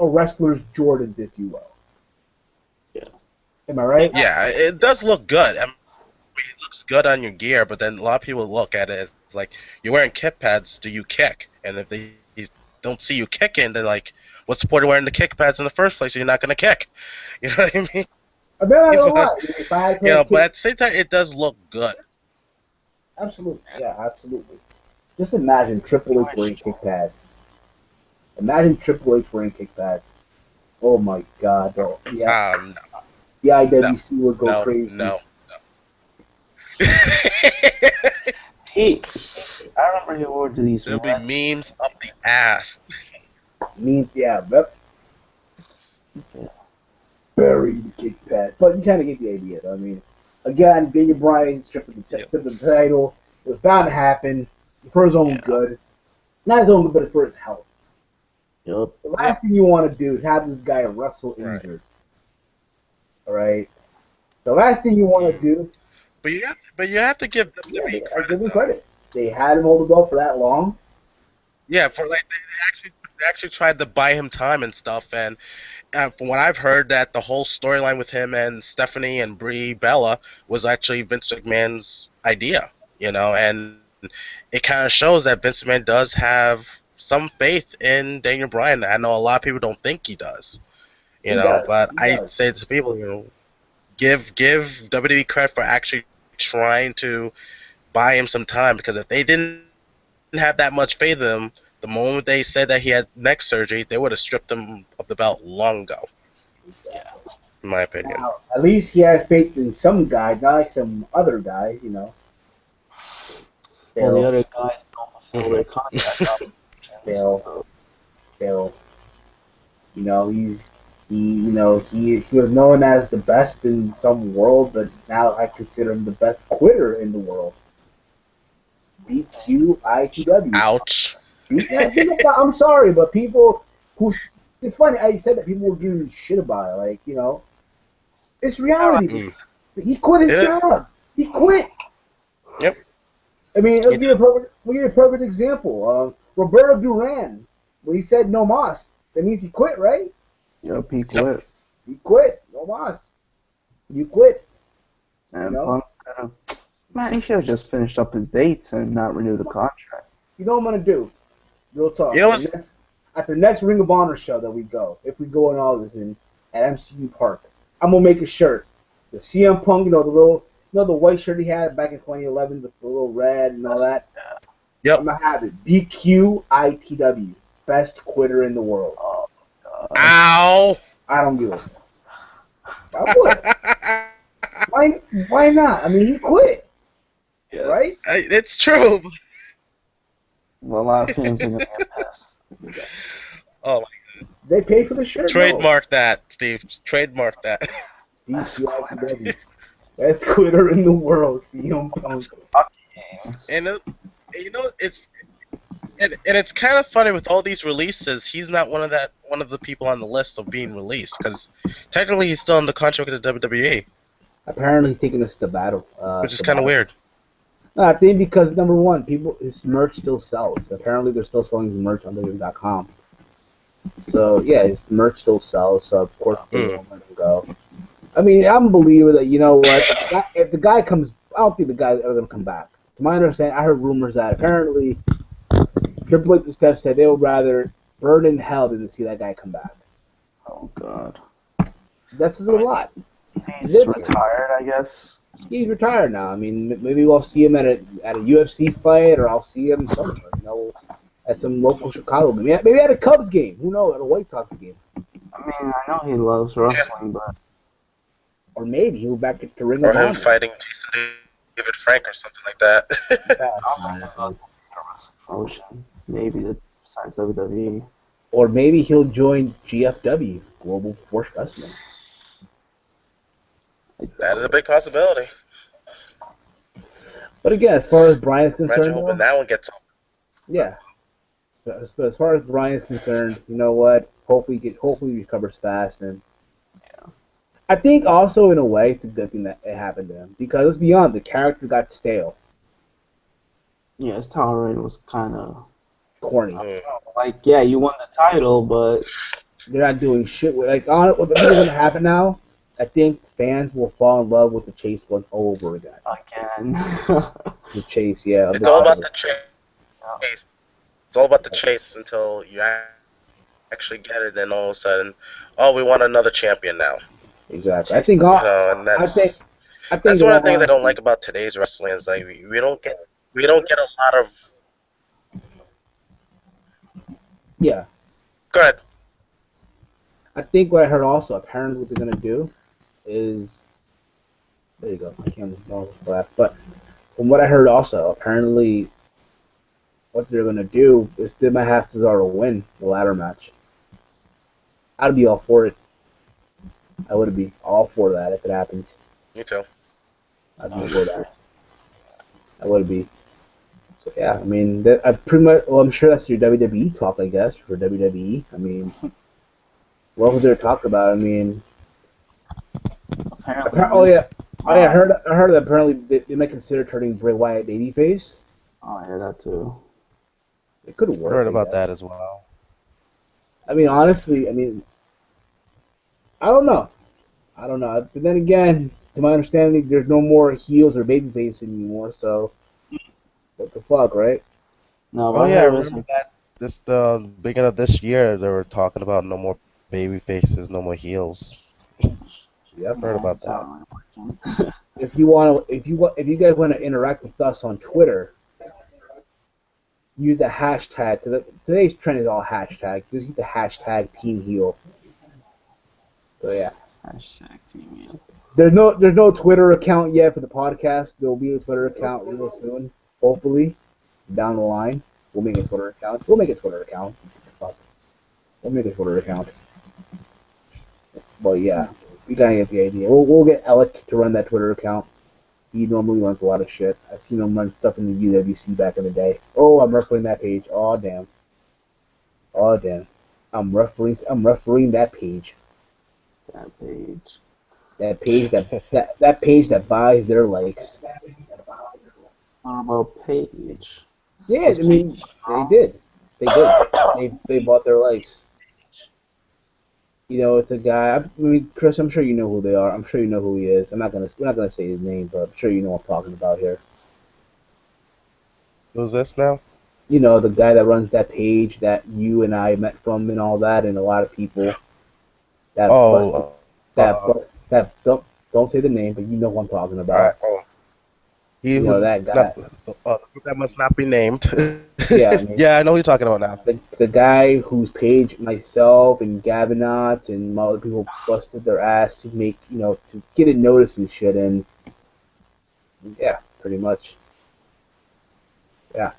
a wrestler's Jordans, if you will. Yeah. Am I right? Yeah, it does look good. I mean, it looks good on your gear, but then a lot of people look at it as like, you're wearing kick pads, do you kick? And if they don't see you kicking, they're like, what's the point of wearing the kick pads in the first place if you're not going to kick? You know what I mean? I bet I don't lie. If I had You know, kick, but at the same time, it does look good. absolutely, yeah, absolutely. Just imagine Triple H wearing kick pads. Imagine Triple H wearing kick pads. Oh my God, though. Yeah, No, the IWC would go no, crazy. no. I remember he wore these There'll be red. memes up the ass. Yeah, but bury the kick pad. But you kind of get the idea, though. I mean, again, Daniel Bryan stripping the title. It was bound to happen for his own good. Not his own good, but for his health. Yep. The last thing you want to do is have this guy wrestle injured. All right. The last thing you want to do. But you have to give Yeah, WWE I give them though. credit. They had him hold the belt for that long. Yeah, for like they actually tried to buy him time and stuff, and from what I've heard, that the whole storyline with him and Stephanie and Brie Bella was actually Vince McMahon's idea, and it kind of shows that Vince McMahon does have some faith in Daniel Bryan. I know a lot of people don't think he does, He does. but He I does. say to people, give WWE credit for actually trying to buy him some time, because if they didn't have that much faith in him, the moment they said that he had neck surgery, they would have stripped him of the belt long ago. Yeah. In my opinion. Now, at least he has faith in some guy, not like some other guy, Well, the Bill, other guys don't fulfill their contract obligations. Bill. He was known as the best in some world, but now I consider him the best quitter in the world. BQITW. Ouch. I'm sorry, but people who it's funny. I said that people were giving me shit about it. Like, it's reality. He quit his job. He quit. Yep. I mean, we'll give you a perfect example. Roberto Duran, when he said no mas, that means he quit, right? Yep, he quit. He quit. No mas. You quit. And Punk man, he should have just finished up his dates and not renew the contract. You know what I'm gonna do? Real talk. At the next Ring of Honor show that we go, if we go in all this at MCU Park, I'm gonna make a shirt. The CM Punk, the white shirt he had back in 2011 with the little red and all that. Yep. I'm gonna have it. BQITW, best quitter in the world. Oh, God. Ow! I don't give a fuck. I would. Why not? I mean, he quit. Yes. Right? It's true. Well, a lot of fans are going to get pissed. Oh my God. They pay for the shirt. Trademark that, Steve. Trademark that. BQITW, best quitter in the world. CM Punk. And it's kind of funny with all these releases. He's not one of the people on the list of being released, because technically he's still under contract with the WWE, Apparently taking us to battle. which is kind of weird. I think because number one, his merch still sells. Apparently, they're still selling his merch on WWE.com. So yeah, his merch still sells. So of course they won't let him go. I mean, I'm a believer that if the guy comes, I don't think the guy's ever gonna come back. To my understanding, I heard rumors that apparently Triple H and Steph said they would rather burn in hell than to see that guy come back. Oh, God. That's just a lot. He's retired, I guess. He's retired now. I mean, maybe we'll see him at a UFC fight, or I'll see him somewhere, at some local Chicago game. Maybe at a Cubs game. Who knows? At a White Sox game. I mean, I know he loves wrestling, but... Or maybe he'll back to Ring Or of him Honor. fighting Jason David Frank or something like that. Promotion. Maybe that besides WWE. Or maybe he'll join GFW, Global Force Wrestling. That is a big possibility. But again, as far as Brian's Imagine concerned, hoping though, that one gets over. yeah. As far as Brian's concerned, you know what? Hopefully he recovers fast, and I think also in a way it's a good thing that it happened to him because let's be honest, the character got stale, Yeah, his title reign was kind of corny. like, yeah, you won the title, but They're not doing shit with what I think is gonna happen now. I think fans will fall in love with the Chase one over again. again. The Chase, yeah. It's all about the chase. It's all about the chase until you actually get it, then all of a sudden, oh, we want another champion now. Exactly. And I think that's in one all of the things I don't honesty, like about today's wrestling is like we don't get a lot of. yeah. Go ahead. I think what I heard also, apparently what they're gonna do is there you go. I can't laugh, but from what I heard also, apparently what they're gonna do is they might have Cesaro win the ladder match. I'd be all for it. I would be all for that if it happened. Me too. I'd be for that. I would be. So yeah, I mean, that, I pretty much. Well, I'm sure that's your WWE talk, I guess, for WWE. I mean, what was there to talk about? I mean, Apparently. oh yeah, I heard that apparently they might consider turning Bray Wyatt babyface. Oh yeah, that too. It could I work. heard about that as well. I mean, honestly, I mean, I don't know. But then again, to my understanding, there's no more heels or babyface anymore. So, what the fuck, right? No, but Oh I yeah, I heard remember that. The beginning of this year, they were talking about no more baby faces, no more heels. Yep. Heard about it's that. not really working. If you guys want to interact with us on Twitter, use the hashtag. Cause today's trend is all hashtag. Just use the hashtag TeamHeal. So yeah. Hashtag TEAMHEEL. There's no Twitter account yet for the podcast. There will be a Twitter account real soon, hopefully. Down the line, we'll make a Twitter account. We'll make a Twitter account. But yeah, you gotta get the idea. We'll get Alec to run that Twitter account. He normally runs a lot of shit. I've seen him run stuff in the UWC back in the day. Oh, I'm refereeing that page. Oh damn. Oh damn. I'm refereeing that page. That page. That page that buys their likes. What about Page? Yeah, I mean they did. They bought their likes. You know, it's a guy. I mean, Chris, I'm sure you know who they are. I'm sure you know who he is. We're not gonna say his name, but I'm sure you know what I'm talking about here. Who's this now? You know, the guy that runs that page that you and I met from and all that, and a lot of people that busted, that don't say the name, but you know what I'm talking about. He You know that guy. that must not be named. Yeah, I mean, yeah, I know who you're talking about now. the guy whose page myself and Gavinot and other people busted their ass to make, to get it noticed and shit, and yeah, pretty much. Yeah.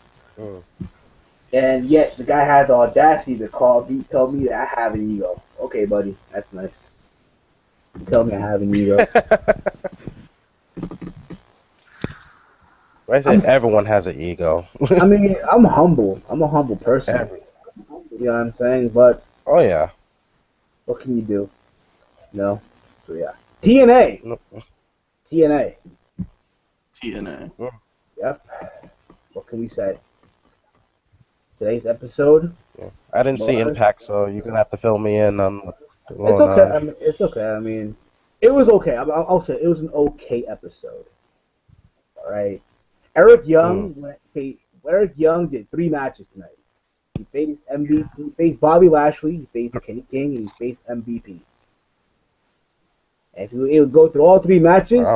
And yet the guy had the audacity to tell me that I have an ego. Okay, buddy, that's nice. Tell me I have an ego. I say everyone has an ego. I mean, I'm humble. I'm a humble person. You know what I'm saying? But oh yeah. What can you do? No. So yeah. TNA. TNA. Yep. What can we say? Today's episode. I didn't see Impact, so you're gonna have to fill me in on what's going It's okay. on. It's okay. I mean, it was okay. I'll say it was an okay episode. All right. Eric Young did 3 matches tonight. He faced MVP. He faced Bobby Lashley. He faced Kenny King, and he faced MVP. And if he was able to go through all 3 matches,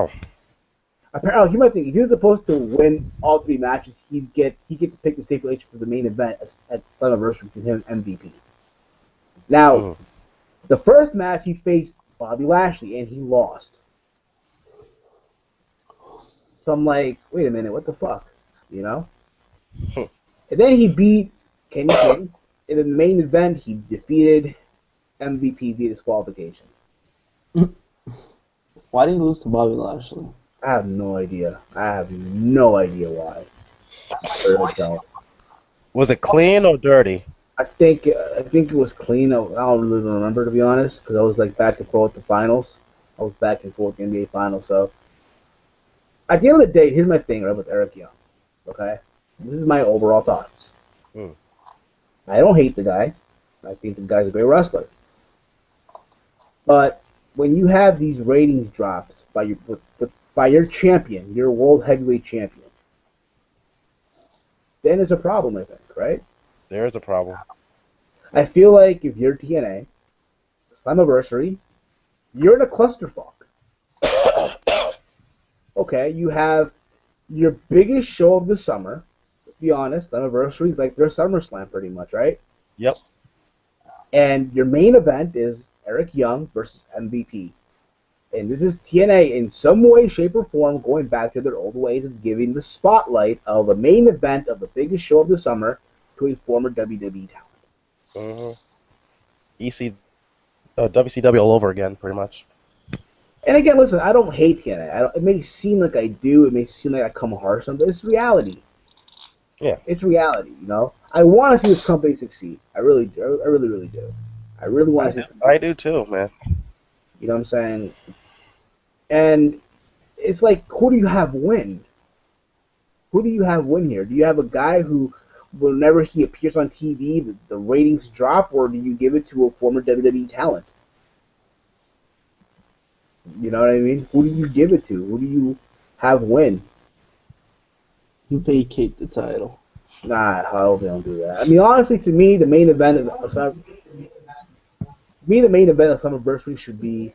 apparently, you might think if he was supposed to win all 3 matches, he'd get to pick the Staple H for the main event at Slammiversary between him and MVP. Now, the first match he faced Bobby Lashley and he lost. So I'm like, wait a minute, what the fuck? You know? And then he beat Kenny King. In the main event, he defeated MVP via disqualification. Why did he lose to Bobby Lashley? I have no idea. I have no idea why. I really don't. Was it clean or dirty? I think it was clean. I don't really remember, to be honest, because I was like back and forth the finals. I was back and forth the NBA finals. So at the end of the day, here's my thing, right, with Eric Young. Okay, this is my overall thoughts. Hmm. I don't hate the guy. I think the guy's a great wrestler. But when you have these ratings drops by your champion, your world heavyweight champion, then it's a problem, I think, right? There is a problem. I feel like if you're TNA, Slammiversary, you're in a clusterfuck. Okay, you have your biggest show of the summer. Let's be honest, Slammiversary is like their SummerSlam pretty much, right? Yep. And your main event is Eric Young versus MVP. And this is TNA in some way, shape, or form going back to their old ways of giving the spotlight of a main event of the biggest show of the summer to a former WWE talent. Mm-hmm. WCW all over again, pretty much. And again, listen, I don't hate TNA. It may seem like I do. It may seem like I come harsh on, but it's reality. Yeah. It's reality, you know? I want to see this company succeed. I really do. I really, really do. I really want to see this I do too, man. You know what I'm saying? And it's like, who do you have win? Who do you have win here? Do you have a guy who, whenever he appears on TV, the ratings drop, or do you give it to a former WWE talent? You know what I mean? Who do you give it to? Who do you have win? You vacate the title. Nah, I hope they don't do that. I mean, honestly, to me, the main event of Summerversary should be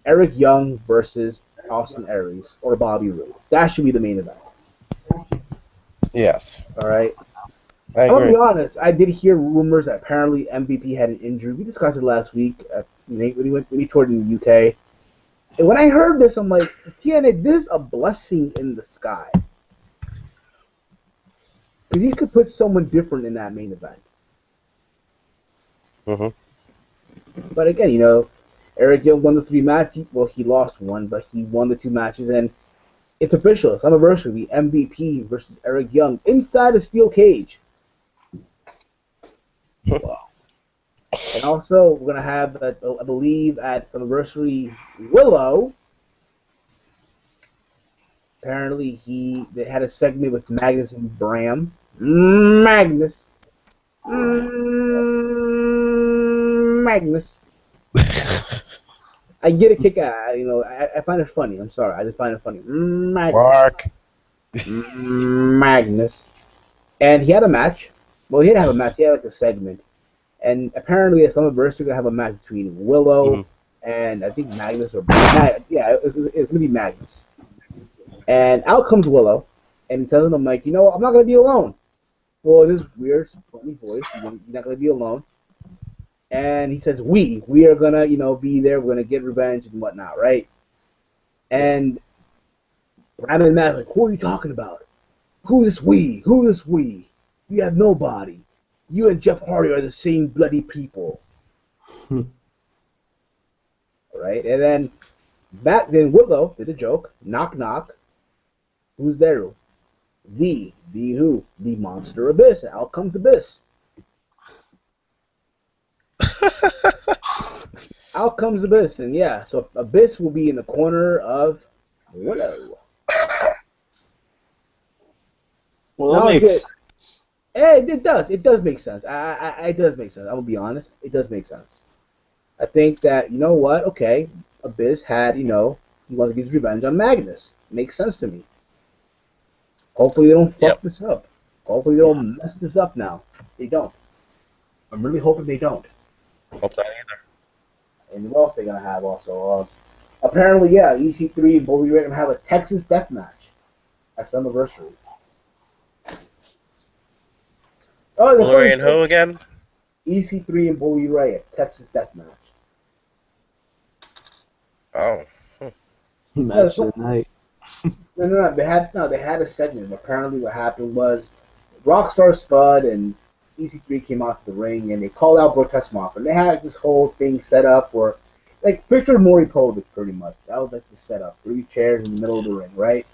Eric Young versus Austin Aries or Bobby Roode. That should be the main event. Yes. All right. I I'm gonna agree. be honest. I did hear rumors that apparently MVP had an injury. We discussed it last week when he toured in the UK. And when I heard this, I'm like, TNA, this is a blessing in the sky. Because you could put someone different in that main event. Mm-hmm. But again, you know, Eric Young won the 3 matches. Well, he lost one, but he won the 2 matches, and it's official. It's anniversary. The MVP versus Eric Young inside a steel cage. Wow. And also, we're gonna have, I believe, at anniversary, Willow. Apparently, they had a segment with Magnus and Bram. Magnus. Magnus. I get a kick out. You know, I find it funny. I'm sorry, I just find it funny. Magnus. Mark. Magnus. And he had a match. Well, he didn't have a match. He had like a segment. And apparently, at Summerversary, we're gonna have a match between Willow and I think Magnus or yeah, it's gonna be Magnus. And out comes Willow, and he tells him, like, you know, I'm not gonna be alone. Well, this weird, funny voice. You're not gonna be alone. And he says, we are gonna, you know, be there. We're gonna get revenge and whatnot, right? And Bram and Matt like, who are you talking about? Who's this we? Who is this we? You have nobody. You and Jeff Hardy are the same bloody people. Right? And then Willow did a joke. Knock, knock. Who's there? The who? The Monster Abyss. Out comes Abyss. Out comes Abyss. And yeah, so Abyss will be in the corner of Willow. Well, that makes sense. It does. It does make sense. It does make sense. I'm gonna be honest. It does make sense. I think that, you know what? Okay, Abyss had, you know, he wants to get his revenge on Magnus. Makes sense to me. Hopefully they don't fuck this up. Hopefully they don't mess this up now. They don't. I'm really hoping they don't. Hope not either. And what else they gonna have also? Apparently, yeah, EC3 and Bully Ray are gonna have a Texas death match at Summerversary. Oh, the Bully and who again? EC3 and Bully Ray at Texas death match. Oh. Match tonight. No. They had a segment. Apparently, what happened was Rockstar Spud and EC3 came out to the ring and they called out Brook Tesmop, and they had this whole thing set up where, like, picture Maury Povich pretty much. That was like the setup. 3 chairs in the middle of the ring, right?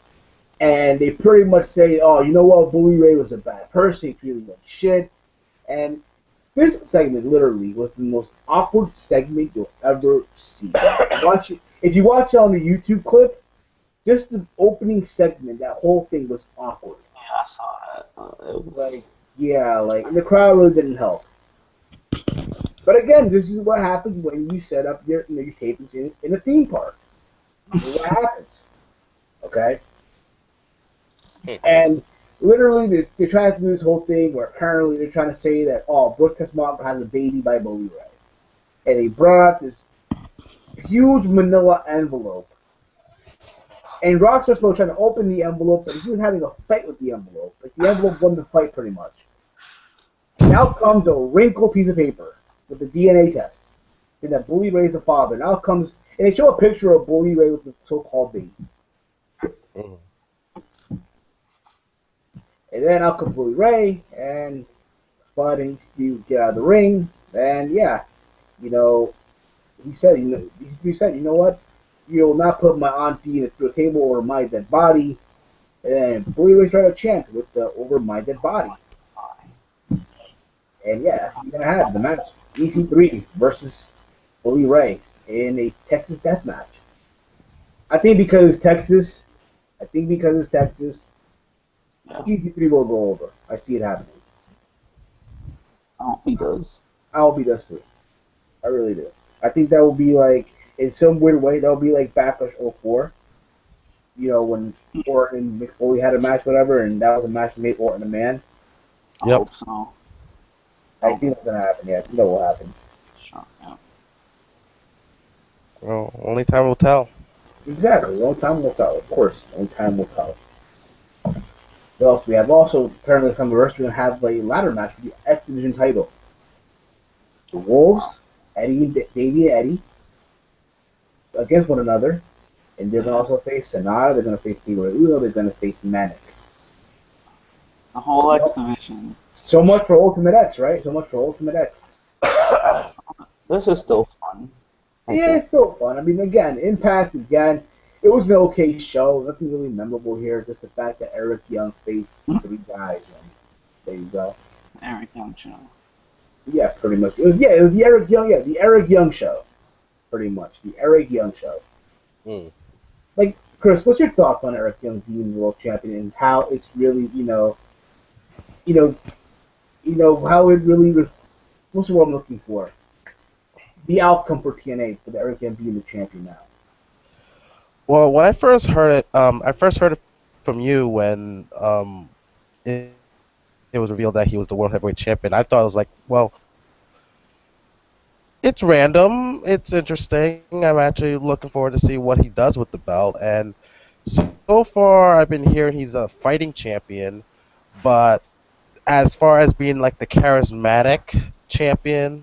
And they pretty much say, "Oh, you know what? Bully Ray was a bad person. He treated like shit." And this segment literally was the most awkward segment you'll ever see. If you watch it on the YouTube clip, just the opening segment, that whole thing was awkward. Yeah, I saw that. Like, yeah, like, and the crowd really didn't help. But again, this is what happens when you set up your tapings in a theme park. This is what happens. Okay? And literally, they're trying to do this whole thing where apparently they're trying to say that, oh, Brooke Tesmont has a baby by Bully Ray. And they brought out this huge manila envelope. And Rockstar's supposed to try to open the envelope, but he was having a fight with the envelope. Like, the envelope won the fight pretty much. And out comes a wrinkled piece of paper with the DNA test. And that Bully Ray's the father. Now comes, and they show a picture of Bully Ray with the so-called baby. And then out comes Bully Ray, and Spud needs to get out of the ring. And yeah, he said, you know what? You'll not put my auntie through a table over my dead body. And Bully Ray started a chant with the over my dead body. And yeah, that's what you're gonna have the match. EC3 versus Bully Ray in a Texas death match. I think because it's Texas, EC3 will go over. I see it happening. I hope he does. I hope he does too. I really do. I think that will be like, in some weird way, that will be like Backlash 04. When Orton and Mick Foley had a match, whatever, and that was a match that made Orton a man. I hope so. I think that's going to happen, yeah. I think that will happen. Sure, yeah. Well, only time will tell. Exactly. Only time will tell, of course. Only time will tell. What else we have? Also, apparently, some reverse, we're going to have a ladder match for the X Division title. The Wolves, Davey and Eddie, against one another. And they're going to also face Sanada, they're going to face Tigo Uno, they're going to face Manic. The whole X Division. So much for Ultimate X, right? So much for Ultimate X. This is still fun. Yeah, it's still fun. I mean, again, Impact, it was an okay show. Nothing really memorable here. Just the fact that Eric Young faced 3 guys. And there you go. Eric Young show. Yeah, pretty much. It was the Eric Young, the Eric Young show. Pretty much. The Eric Young show. Like, Chris, what's your thoughts on Eric Young being world champion and how it's really, how it really, what's the word I'm looking for? The outcome for TNA, for the Eric Young being the champion now. Well, when I first heard it, from you when it was revealed that he was the world heavyweight champion. I thought it was like, well, it's random, it's interesting. I'm actually looking forward to see what he does with the belt. And so far, I've been hearing he's a fighting champion, but as far as being like the charismatic champion,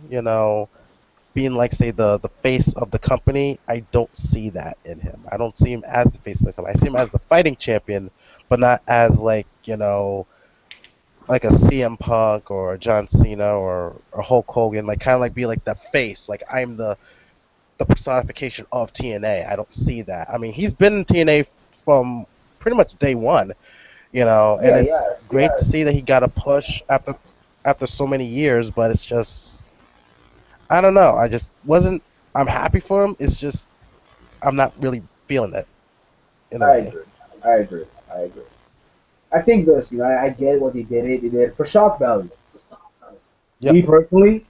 being like, say, the face of the company, I don't see that in him. I don't see him as the face of the company. I see him as the fighting champion, but not as like a CM Punk or a John Cena or a Hulk Hogan, like kind of like be like the face, like I'm the personification of TNA. I don't see that. I mean, he's been in TNA from pretty much day one, and it's great to see that he got a push after so many years, but it's just, I don't know. I'm happy for him. It's just, I'm not really feeling it. I agree. I think this, I get what they did. They did it for shock value. Yep. Me personally,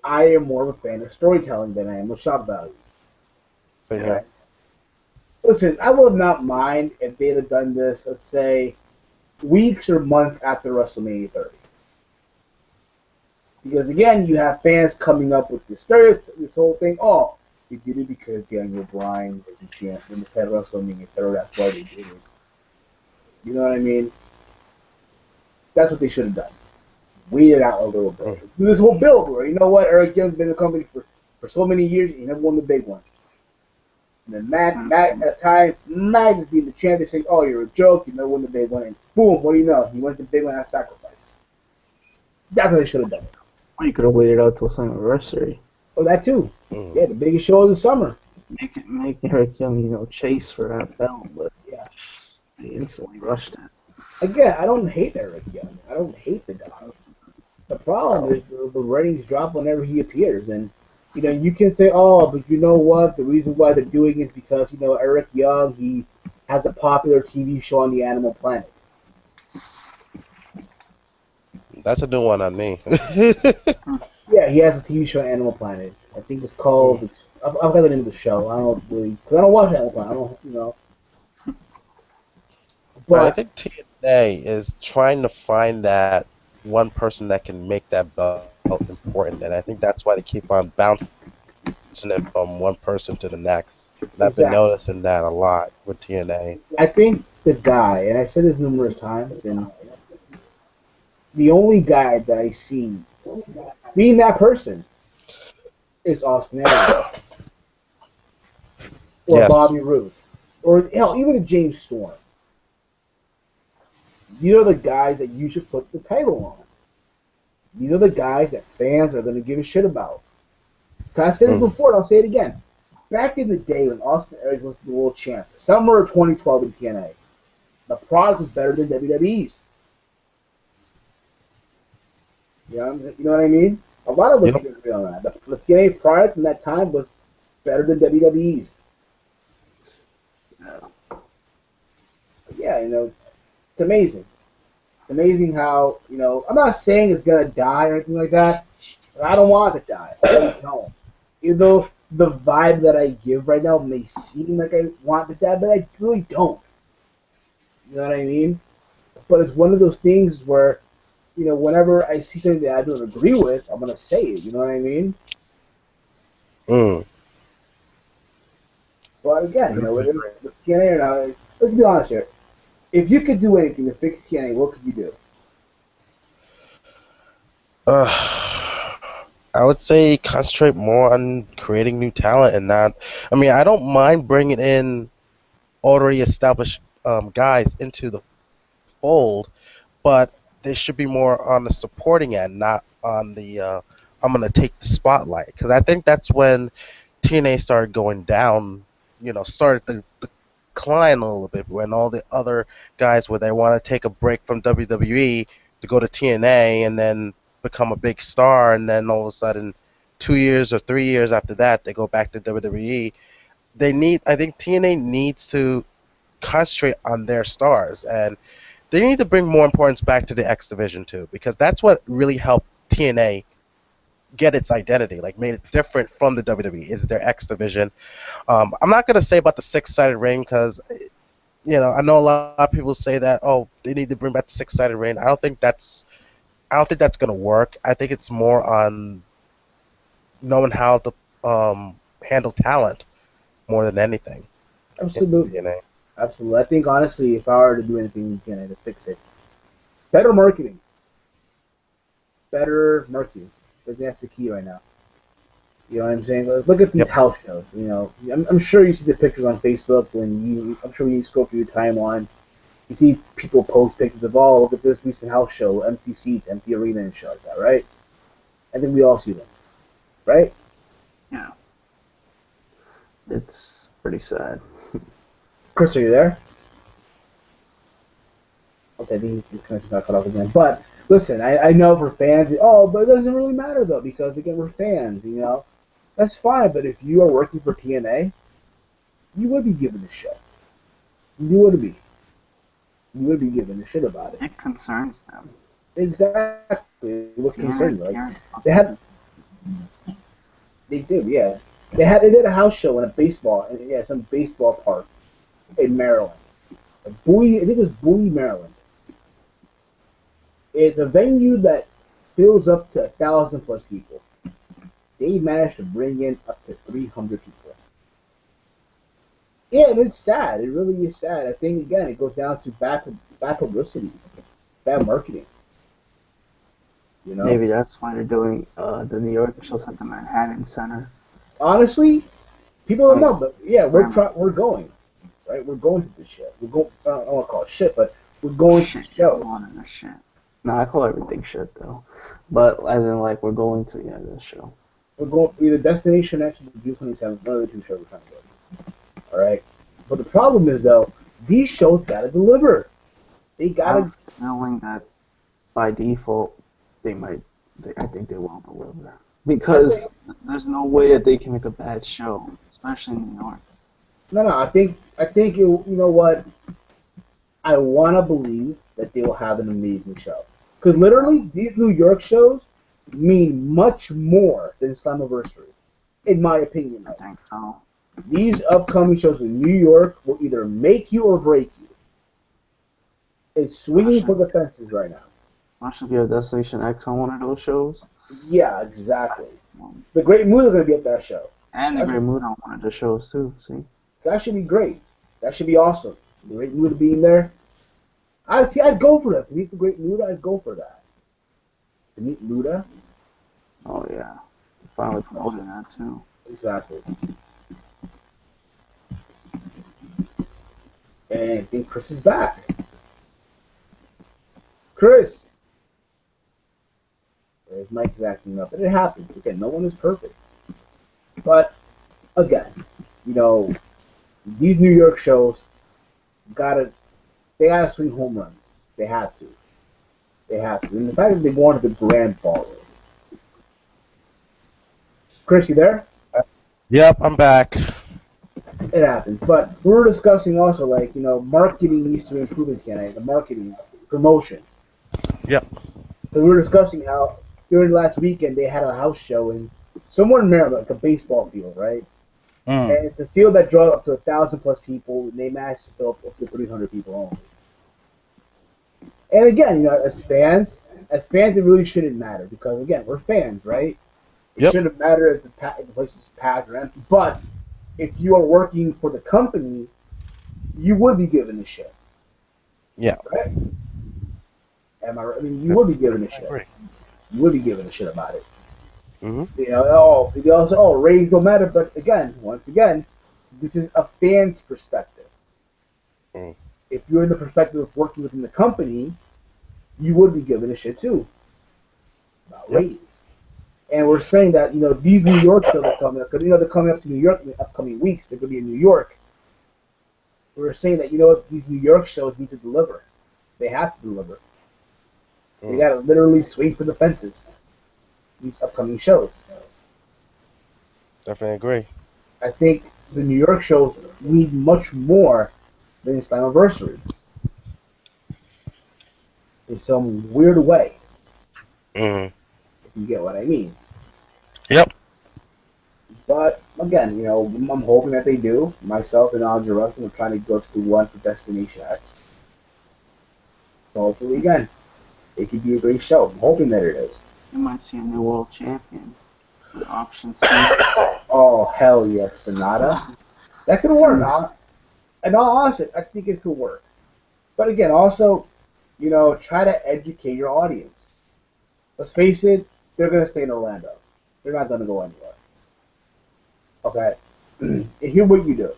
I am more of a fan of storytelling than I am of shock value. Same here. Listen, I would not mind if they'd have done this, let's say, weeks or months after WrestleMania 30. Because again, you have fans coming up with this whole thing. Oh, they did it because Daniel Bryan was the champ in the head of WrestleMania 30. That's why they did it. You know what I mean? That's what they should have done. Wait it out a little bit. Do this whole build where, you know what, Eric Young's been in the company for so many years, he never won the big one. And then Matt at the time, Matt is being the champ. They say, "Oh, you're a joke. You never win the big one." And boom, what do you know? He wins the big one at Sacrifice. That's what they should have done. Well, you could have waited out till his anniversary. Oh, that too. Mm. Yeah, the biggest show of the summer. Make Eric Young, chase for that belt, but Yeah. they instantly rushed it. Again, I don't hate Eric Young. I don't hate the guy. The problem is the ratings drop whenever he appears, and you can say, "Oh, but you know what? The reason why they're doing it is because Eric Young, he has a popular TV show on the Animal Planet." That's a new one on me. Yeah, he has a TV show on Animal Planet. I think it's called. I've got the name of the show. I don't really because I don't watch Animal Planet. I don't. But I But think TNA is trying to find that one person that can make that belt important, and I think that's why they keep on bouncing it from one person to the next. And I've been exactly, noticing that a lot with TNA. I think the guy, and I said this numerous times, and the only guy that I see being that person is Austin Aries or Yes. Bobby Roode or hell, even a James Storm. These are the guys that you should put the title on. These are the guys that fans are going to give a shit about. I said this Mm. before, and I'll say it again. Back in the day when Austin Aries was the world champ, summer of 2012 in TNA, the product was better than WWE's. You know what I mean? A lot of us Yep. can agree on that. The TNA product in that time was better than WWE's. But yeah, it's amazing. It's amazing how, I'm not saying it's going to die or anything like that, but I don't want it to die. I really don't. Even though the vibe that I give right now may seem like I want it to die, but I really don't. You know what I mean? But it's one of those things where, whenever I see something that I don't agree with, I'm going to say it. You know what I mean? Mm. But again, with TNA or not, let's be honest here. If you could do anything to fix TNA, what could you do? I would say concentrate more on creating new talent and not. I mean, I don't mind bringing in already established guys into the fold, but they should be more on the supporting end, not on the I'm gonna take the spotlight. Because I think that's when TNA started going down. Started the decline a little bit when all the other guys where they want to take a break from WWE to go to TNA and then become a big star, and then all of a sudden, 2 years or 3 years after that, they go back to WWE. I think TNA needs to concentrate on their stars, and they need to bring more importance back to the X division too, because that's what really helped TNA get its identity, like made it different from the WWE. Is their X division? I'm not gonna say about the six-sided ring because I know a lot of people say that they need to bring back the six-sided ring. I don't think that's gonna work. I think it's more on knowing how to handle talent more than anything in Absolutely. TNA. Absolutely. I think, honestly, if I were to do anything in TNA to fix it, better marketing. Better marketing. I think that's the key right now. You know what I'm saying? Look at these Yep. house shows. I'm sure you see the pictures on Facebook I'm sure when you scroll through your timeline, you see people post pictures of, oh, look at this recent house show, empty seats, empty arena, and shit like that, right? I think we all see them, right? Yeah, it's pretty sad. Chris, are you there? Okay, the connection got cut off again. But listen, I know for fans, oh, but it doesn't really matter though because again we're fans. That's fine. But if you are working for TNA, you would be given a shit. You would be. You would be given a shit about it. It concerns them. Exactly. What concerned TNA you? Like cares about they had, they did, yeah. They did a house show in a baseball, yeah, some baseball park in Maryland. Bowie, I think it was Bowie, Maryland. It's a venue that fills up to 1,000 plus people. They managed to bring in up to 300 people. Yeah, and it's sad. It really is sad. I think again, it goes down to bad publicity, bad marketing. You know, Maybe that's why they're doing the New York shows at the Manhattan Center. honestly, People I don't mean, know, but yeah, Grandma, we're going, right? We're going to this shit. We're going. I don't want to call it shit, but we're going to shit, the yeah, show. we're going to the shit. No, I call everything shit though. But as in like we're going to the show. We're going either Destination X or June 27th. One of the two shows we're trying to go to. All right. But the problem is though, these shows gotta deliver. They I have gotta. a feeling that by default they might. I think they will deliver I think because there's no way that they can make a bad show, especially in New York. no. I think you know what? I want to believe that they will have an amazing show. Because literally, these New York shows mean much more than Slammiversary, in my opinion. I think so. These upcoming shows in New York will either make you or break you. It's swinging for Especially, the fences right now. especially if you have Destination X on one of those shows. Yeah, exactly. Um, The Great Mood is going to be at that show. and the That's, Great Mood on one of the shows too. See, that should be great. That should be awesome. The Great Mood being there. I'd go for that. To meet the Great Mood, I'd go for that. To meet Luda, oh yeah, finally promoting that too. exactly. And I think Chris is back. Chris! His mic is acting up. And it happens. Again, no one is perfect. But, again, you know, these New York shows they gotta swing home runs. They have to. They have to. And the fact that they wanted the grand ballroom. Chris, you there? Yep, I'm back. It happens. But we were discussing also, like, marketing needs to improve in Canada. The marketing, promotion. Yep. So we were discussing how during last weekend they had a house show in somewhere in Maryland, like a baseball field, right? Mm. And it's a field that draws up to 1,000+ people, and they managed to fill up to 300 people only. And again, as fans, it really shouldn't matter because again, we're fans, right? It Yep. shouldn't matter if the place is packed or empty. But if you are working for the company, you would be given a shit, Yeah. right? Am I right? I mean, you would be given a I shit. agree. You would be given a shit about it. Mhm. They also, ratings don't matter. But again, once again, this is a fan's perspective. Mm. If you're in the perspective of working within the company, you would be given a shit too about Yep. ratings. And we're saying that these New York shows are coming up because they're coming up to New York in the upcoming weeks. They're going to be in New York. We're saying that these New York shows need to deliver. They have to deliver. They Mm. got to literally swing for the fences. These upcoming shows. Definitely agree. I think the New York shows need much more than Slammiversary in some weird way. Mm. If you get what I mean. Yep. But again, I'm hoping that they do. Myself and Andre Russell are trying to go to the one for Destination X. So hopefully, again, it could be a great show. I'm hoping that it is. You might see a new world champion with option C. Oh hell yes, Sonata. That could work. In all honesty, I think it could work. But again, also, try to educate your audience. Let's face it, they're gonna stay in Orlando. They're not gonna go anywhere. Okay. And here's what you do.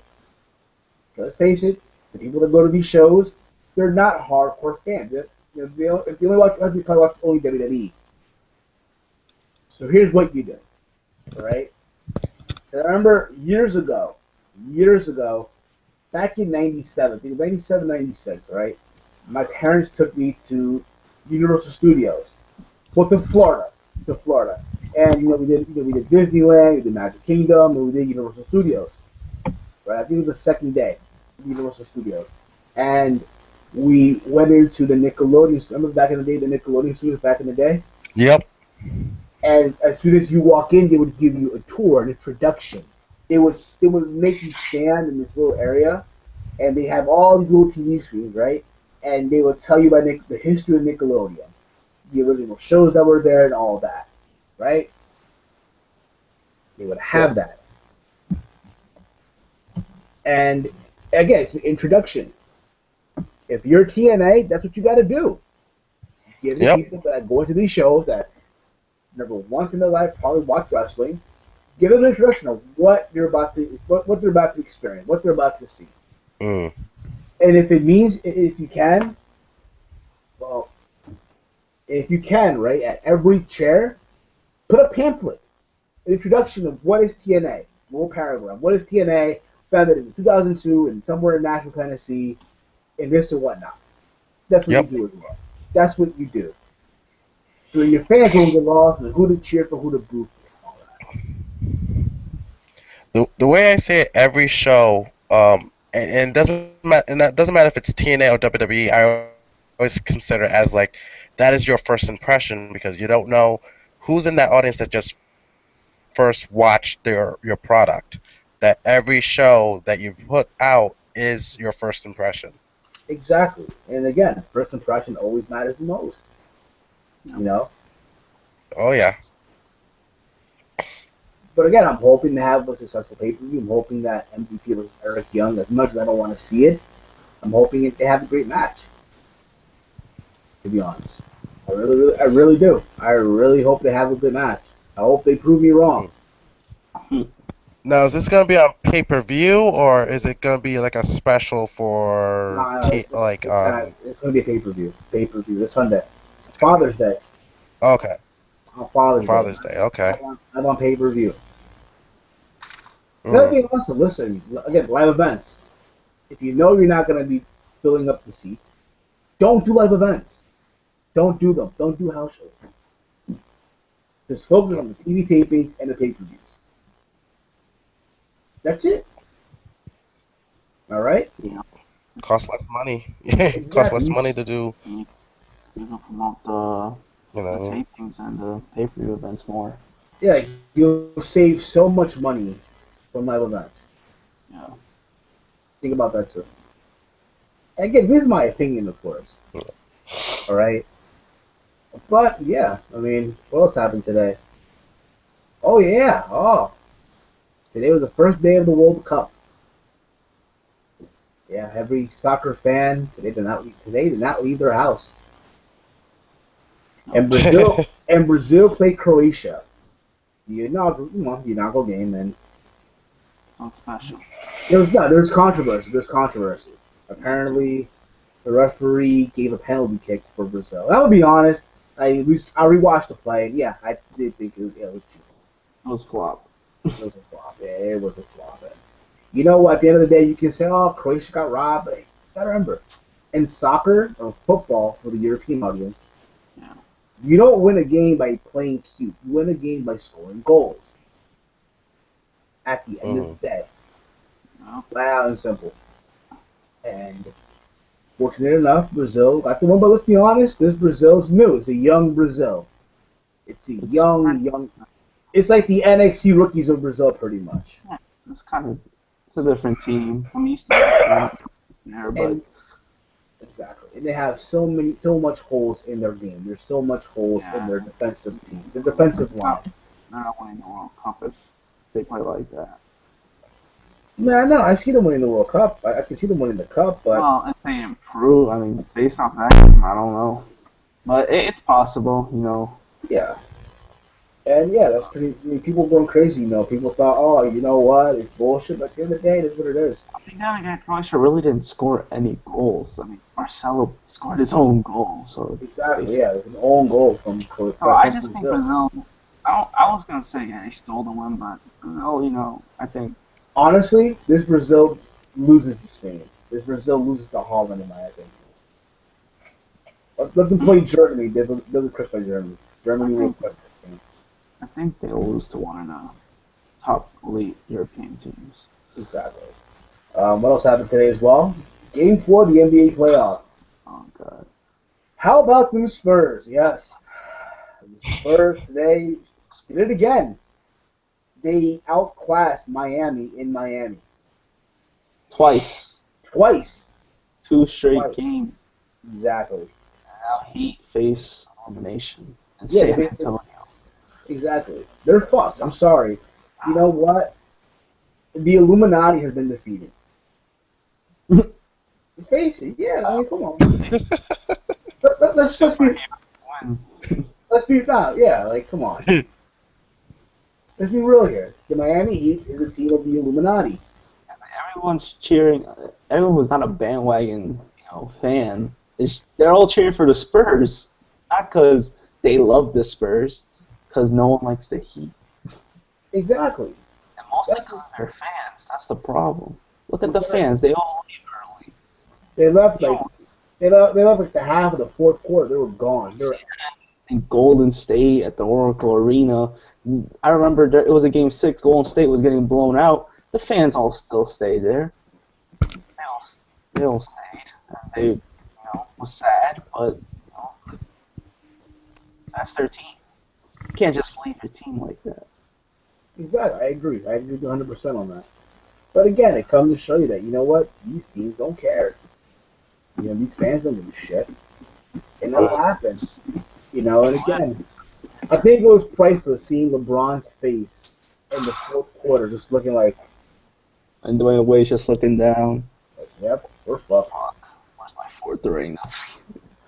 Let's face it, the people that go to these shows, they're not hardcore fans. If they only watch, they probably watch only WWE. So here's what you do. All right. I remember years ago, back in '97, I think '97, '96, right? My parents took me to Universal Studios, well, to Florida, and we did Disneyland, we did Magic Kingdom, and we did Universal Studios. Right, I think it was the second day, Universal Studios, and we went into the Nickelodeon. Remember back in the day, the Nickelodeon studios back in the day. Yep. And as soon as you walk in, they would give you a tour, an introduction. They would make you stand in this little area, and they have all these little TV screens, right? And they would tell you about the history of Nickelodeon, the original shows that were there, and all that, right? They would have that. And again, it's an introduction. If you're TNA, that's what you got to do. Give the Yep. people that go into these shows that never once in their life probably watch wrestling, Give them an introduction of what they're about to what they're about to experience, what they're about to see. Mm. And if it means if you can, well, if you can, right, at every chair, put a pamphlet, an introduction of what is TNA, little paragraph. What is TNA? Founded in 2002 and somewhere in Nashville, Tennessee, and this and whatnot. That's what you Yep. do as well. That's what you do. So your fans will get lost and who to cheer for, who to boo for, all that. The way I say it every show, and that doesn't matter if it's TNA or WWE. I always consider it as like that is your first impression because you don't know who's in that audience that just first watched your product. That every show that you put out is your first impression. Exactly. And again, first impression always matters the most. You know? Oh yeah. But again, I'm hoping to have a successful pay per view. I'm hoping that MVP versus Eric Young, as much as I don't want to see it, I'm hoping they have a great match. To be honest, I really do. I really hope they have a good match. I hope they prove me wrong. Now, is this gonna be on pay-per-view or is it gonna be like a special for It's gonna be a pay per view. Pay per view this Sunday, Father's Day. Okay, On Father's Day. Father's Day. Okay. I'm on pay per view. Another thing also, listen again, live events. If you know you're not gonna be filling up the seats, don't do live events. Don't do them. Don't do house shows. Just focus on the TV tapings and the pay-per-views. That's it. All right? Yeah. Costs less money. Costs less Exactly. money to do. You can promote the tapings and the pay-per-view events more. Yeah, you'll save so much money from live events. Yeah. Think about that too. And again, this is my opinion, of course. All right? But, yeah, I mean, what else happened today? Oh, yeah. Oh. Today was the first day of the World Cup. Yeah, every soccer fan today did not leave their house. And Brazil played Croatia. The inaugural game, and So it's special. there's controversy. There's controversy. Apparently, the referee gave a penalty kick for Brazil. I will be honest. I rewatched the play, and yeah, I did think it was cheap. It was flop. It was a flop. Yeah, it was a flop. You know what? At the end of the day, you can say, "Oh, Croatia got robbed." But you gotta remember, in soccer or football for the European audience, Yeah. you don't win a game by playing cute. You win a game by scoring goals. At the end of the day, Yeah. loud and simple. And fortunate enough, Brazil got the win. But let's be honest, this Brazil's new. It's a young Brazil. It's young. It's like the NXT rookies of Brazil, pretty much. It's a different team. I'm used to there, but And exactly, and they have so much holes in their game. There's so much holes in their defensive team, the defensive line. they're not winning the World Cup if they play like that. Man, no, I see them winning the World Cup. I can see them winning the cup, but Well, if they improve, I mean, based off that game, I don't know. But it's possible, you know. yeah. And yeah, that's pretty. I mean, people going crazy. You know, people thought, oh, you know what, it's bullshit. But at the end of the day, that's what it is. I think then again, Croatia really didn't score any goals. I mean, Marcelo scored his own goal, so Exactly. Yeah, it was an own goal from. I just think Brazil. I was gonna say they stole the win, but Brazil, you know, I think. Honestly, this Brazil loses to Spain. This Brazil loses to Holland, in my opinion. Let them play Germany. They'll crush by Germany. Germany will crush Spain. I think they'll lose to one of the top elite European teams. Exactly. What else happened today as well? Game 4 of the NBA playoff. Oh God. How about them Spurs? Yes. The Spurs today did it again. They outclassed Miami in Miami. Twice. 2 straight Twice. games. Exactly. Now Heat face elimination in Yeah, San Antonio. Exactly. They're fucked. I'm sorry. You know what? The Illuminati has been defeated. Let's face it. Yeah, I mean, come on. Let's be. Let's be that. Yeah, like, come on. Let's be real here. The Miami Heat is a team of the Illuminati. Everyone's cheering. Everyone who's not a bandwagon, fan they're all cheering for the Spurs, not because they love the Spurs, because no one likes the Heat, Exactly. and mostly That's because of their fans. That's the problem. Look at the exactly. fans; they all leave early. They left You like know, they left like the half of the fourth quarter. They were gone. They were in Golden State at the Oracle Arena, I remember it was a game 6. Golden State was getting blown out. The fans all still stayed there. They all stayed. And they, was sad, but that's their team. You can't just leave your team like that. exactly. I agree. I agree 100% on that. But again, it comes to show you that you know what these teams don't care. These fans don't give a shit, and it'll happen. And again, I think it was priceless seeing LeBron's face in the fourth quarter, just looking And Dwayne Wade's just looking down. yep, we're fucked. Fuck, where's my fourth ring?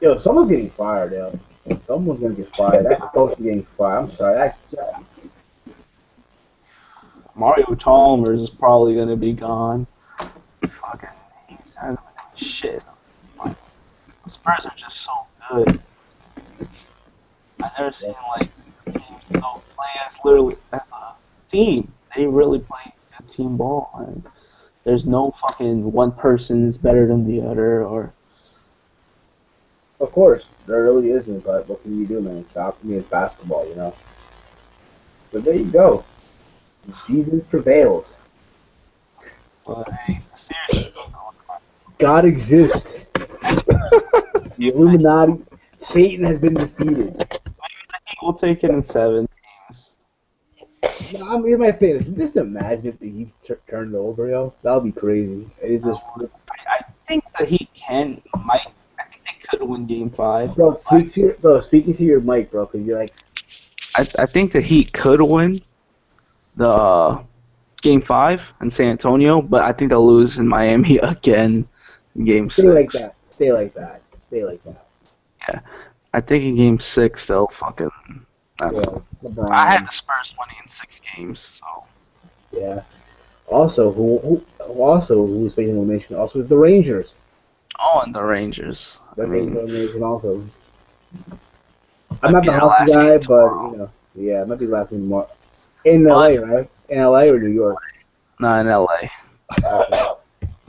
Yo, someone's getting fired, yo. Someone's gonna get fired. That coach is getting fired. I'm sorry. Mario Chalmers is probably gonna be gone. Fucking, he's not doing shit. Like, the Spurs are just so good. I've never seen teams play as a team. They really play good team ball, and there's no fucking one person is better than the other, or Of course, there really isn't. But what can you do, man? Soccer is basketball, But there you go. Jesus prevails. but hey, the series is still going on. God exists. The Illuminati, Satan has been defeated. I think we'll take it in 7 games. No, I mean, my thing. Just imagine if the Heat turned over, yo. That would be crazy. It's just, I think that he might. I think they could win Game 5. bro. Speaking to your mic, bro, because you're like, I think the Heat could win the Game 5 in San Antonio, but I think they'll lose in Miami again in Game 6. stay like that. Stay like that. Stay like that. Yeah, I think in Game 6 they'll fucking. Yeah, LeBron. I had the Spurs winning in 6 games, so. Yeah. Also, who's facing elimination? Also, is the Rangers. Oh, and the Rangers. They're I facing mean, elimination also. might I'm not be the their hockey last guy, game but tomorrow. yeah, it might be the last game tomorrow. In LA, right? In LA or New York? Not in LA. Okay.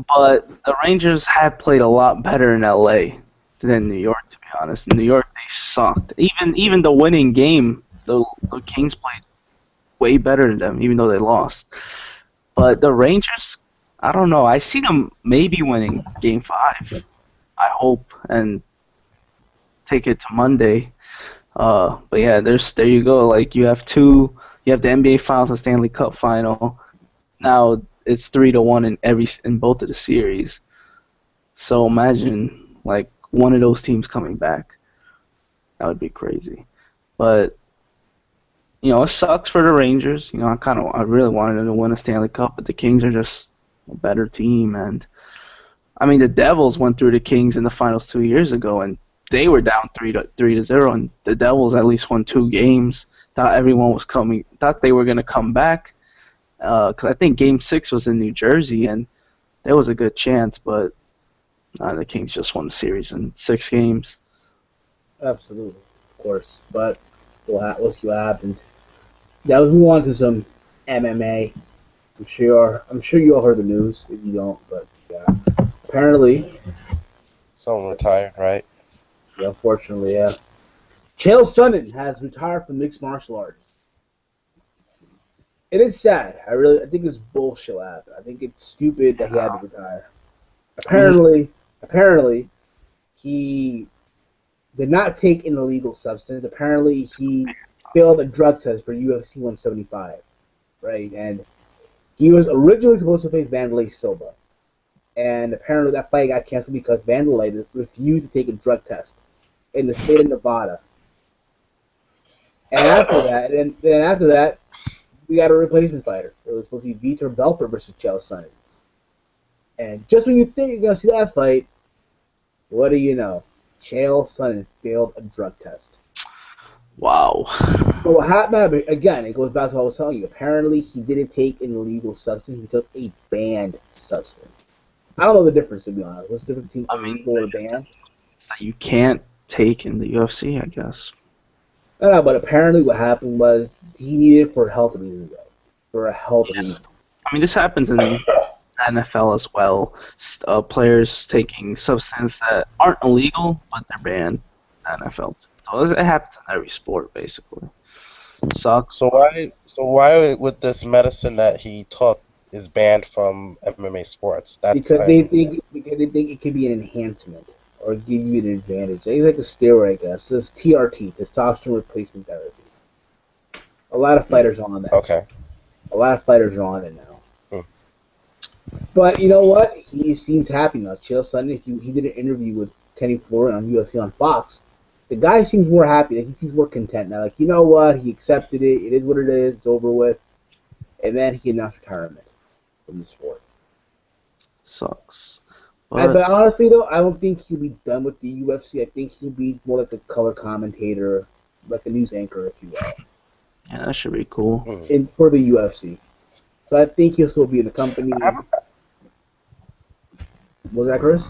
But the Rangers have played a lot better in LA than New York, to be honest. In New York, they sucked. Even the winning game, the Kings played way better than them, even though they lost. But the Rangers, I don't know. I see them maybe winning Game 5. I hope, and take it to Monday. But yeah, there you go. Like you have the NBA Finals and Stanley Cup Final. Now it's 3-1 in both of the series. So imagine like one of those teams coming back. That would be crazy. But it sucks for the Rangers. I really wanted them to win a Stanley Cup, but the Kings are just a better team. And I mean, the Devils went through the Kings in the finals 2 years ago, and they were down 3-0, and the Devils at least won 2 games. Thought they were gonna come back. Because I think Game 6 was in New Jersey, and there was a good chance, but the Kings just won the series in 6 games. Absolutely, of course. But we'll see what happens. Now let's move on to some MMA. I'm sure you all heard the news. If you don't, but yeah, apparently, Someone retired, right? yeah, unfortunately, yeah. Chael Sonnen has retired from mixed martial arts. It is sad. I think it's bullshit. I think it's stupid that he had to retire. Apparently, he did not take an illegal substance. Apparently, he failed a drug test for UFC 175, right? And he was originally supposed to face Vanderlei Silva, and apparently that fight got canceled because Vanderlei refused to take a drug test in the state of Nevada. And after that, we got a replacement fighter. It was supposed to be Vitor Belfort versus Chael Sonnen. And just when you think you're gonna see that fight, what do you know? Chael Sonnen failed a drug test. Wow. But what happened, again, it goes back to what I was telling you. Apparently, he didn't take an illegal substance. He took a banned substance. I don't know the difference, to be honest. What's the difference between I mean, illegal or banned? it's that you can't take in the UFC, I guess. No, but apparently what happened was he needed it for health reasons, though. For a health Yeah. reason. I mean, this happens in the NFL as well. Players taking substances that aren't illegal, but they're banned in the NFL. So it happens in every sport, basically. Sucks. So why would this medicine that he took is banned from MMA sports? That's Because they think it could be an enhancement or give you an advantage. It's like a steroid, I guess. It's TRT, testosterone replacement therapy. A lot of fighters are on that. okay. A lot of fighters are on it now. Hmm. But you know what? He seems happy now. Chael Sonnen, he did an interview with Kenny Florian on UFC on Fox. The guy seems more happy. Like, he seems more content now. Like, you know what? He accepted it. It is what it is. It's over with. And then he announced retirement from the sport. Sucks. But honestly, though, I don't think he'll be done with the UFC. I think he'll be more like a color commentator, like a news anchor, if you will, Yeah, that should be cool. for the UFC. So I think he'll still be in the company. Was that Chris?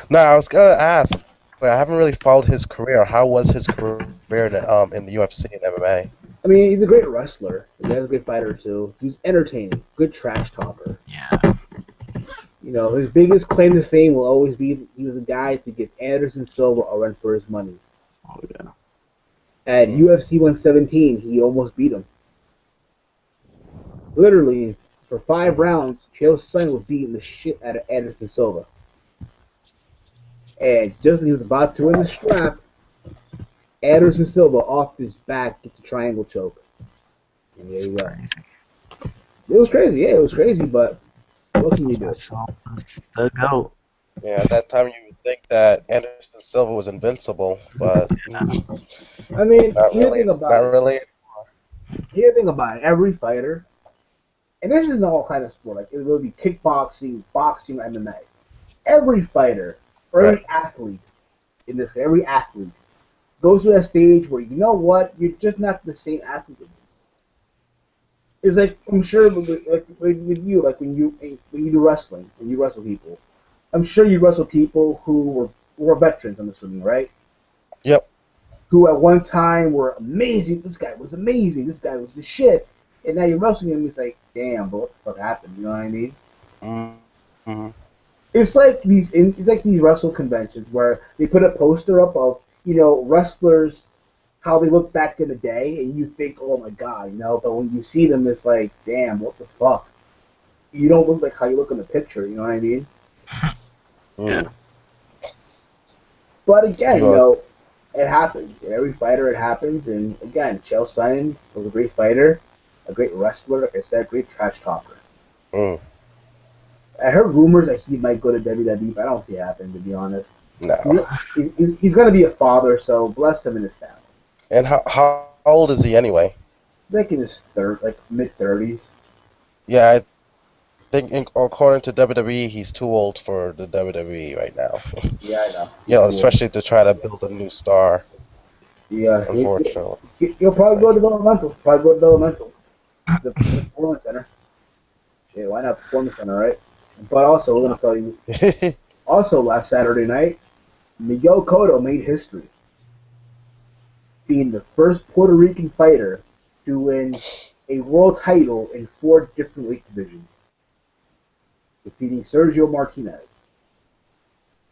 No, I was gonna ask. But I haven't really followed his career. How was his career in the UFC and MMA? I mean, he's a great wrestler. He's a great fighter too. He's entertaining, good trash talker. Yeah. You know, his biggest claim to fame will always be he was a guy to give Anderson Silva a run for his money. Oh yeah. At UFC 117, he almost beat him. Literally, for 5 rounds, Chael Sonnen was beating the shit out of Anderson Silva. And just when he was about to win the strap, Anderson Silva off his back gets a triangle choke. And there you go. Crazy. It was crazy, yeah, it was crazy, but what can you do? So that's the GOAT. Yeah, at that time you would think that Anderson Silva was invincible, but I mean, not here's the really. thing Not about it. really. Here's the thing about it. Every fighter, and this is in all kind of sport, like it will be kickboxing, boxing, MMA. Every fighter, or every Right. athlete in this, every athlete goes to that stage where you know what, you're just not the same athlete anymore. It's like I'm sure with you, like when you do wrestling, when you wrestle people, I'm sure you wrestle people who were veterans. I'm assuming, right? Yep. Who at one time were amazing. This guy was amazing. This guy was the shit. And now you're wrestling him. It's like, damn, but what the fuck happened? You know what I mean? Mm-hmm. It's like these wrestle conventions where they put a poster up of wrestlers how they look back in the day, and you think, oh my god, But when you see them, it's like, damn, what the fuck? You don't look like how you look in the picture. You know what I mean? Yeah. But again, Sure. it happens. In every fighter, it happens. And again, Chael Sonnen was a great fighter, a great wrestler. Like I said, great trash talker. Mm. I heard rumors that he might go to WWE, but I don't see it happening, to be honest. No. He's going to be a father, so bless him and his family. And how old is he anyway? He's like in his mid-30s. Yeah, I think according to WWE, he's too old for the WWE right now. Yeah, I know. Especially to try to build a new star. Yeah, Unfortunately. he'll probably go to developmental. The performance center. Yeah, why not performance center, right? But also, we're gonna tell you. Also, last Saturday night, Miguel Cotto made history, being the first Puerto Rican fighter to win a world title in 4 different weight divisions, defeating Sergio Martinez.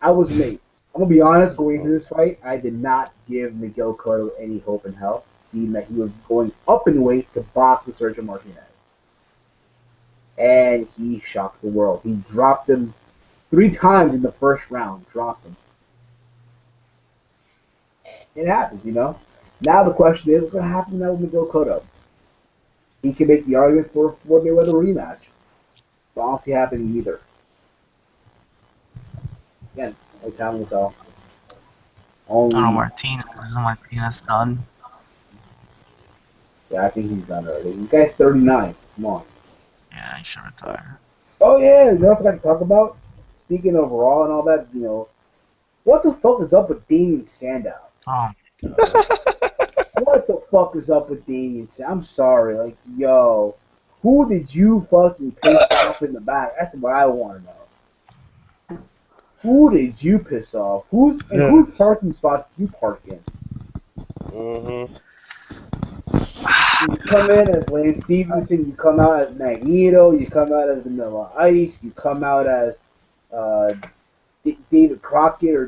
I was amazed. I'm gonna be honest. Going into this fight, I did not give Miguel Cotto any hope in hell, being that he was going up in weight to box with Sergio Martinez, and he shocked the world. He dropped him 3 times in the first round. Dropped him. It happens. Now the question is, what's gonna happen now with Miguel Cotto? He can make the argument for a Floyd Mayweather rematch, but I don't see it happening either. Again, like time will tell. I don't know, Only, Martinez. Isn't Martinez done? yeah, I think he's done already. The guy's 39. Come on. Yeah, he should retire. Oh yeah, I forgot to talk about? Speaking of Raw and all that, what the fuck is up with Damien Sandow? Oh my What the fuck is up with Damien? I'm sorry. Like, yo, who did you fucking piss off in the back? That's what I want to know. Who did you piss off? Whose parking spot did you park in? Mm-hmm. You come in as Lance Stevenson. You come out as Magneto. You come out as Vanilla Ice. You come out as uh, David Crockett or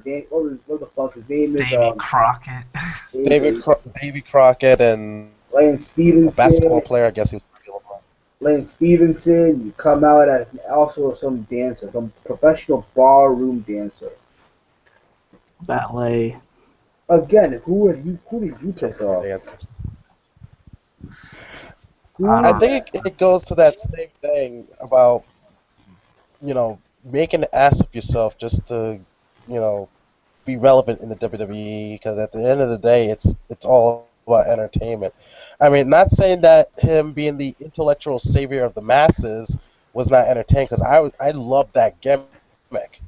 what the fuck his name is? Davy Crockett. David, Davy Crockett and Lance a basketball Stevenson. player. I guess he was. Lance Stevenson. You come out as also some dancer, some professional ballroom dancer. Ballet. Again, who did you piss off? I think it goes to that same thing about making an ass of yourself just to be relevant in the WWE because at the end of the day, it's all about entertainment. I mean, not saying that him being the intellectual savior of the masses was not entertaining because I loved that gimmick.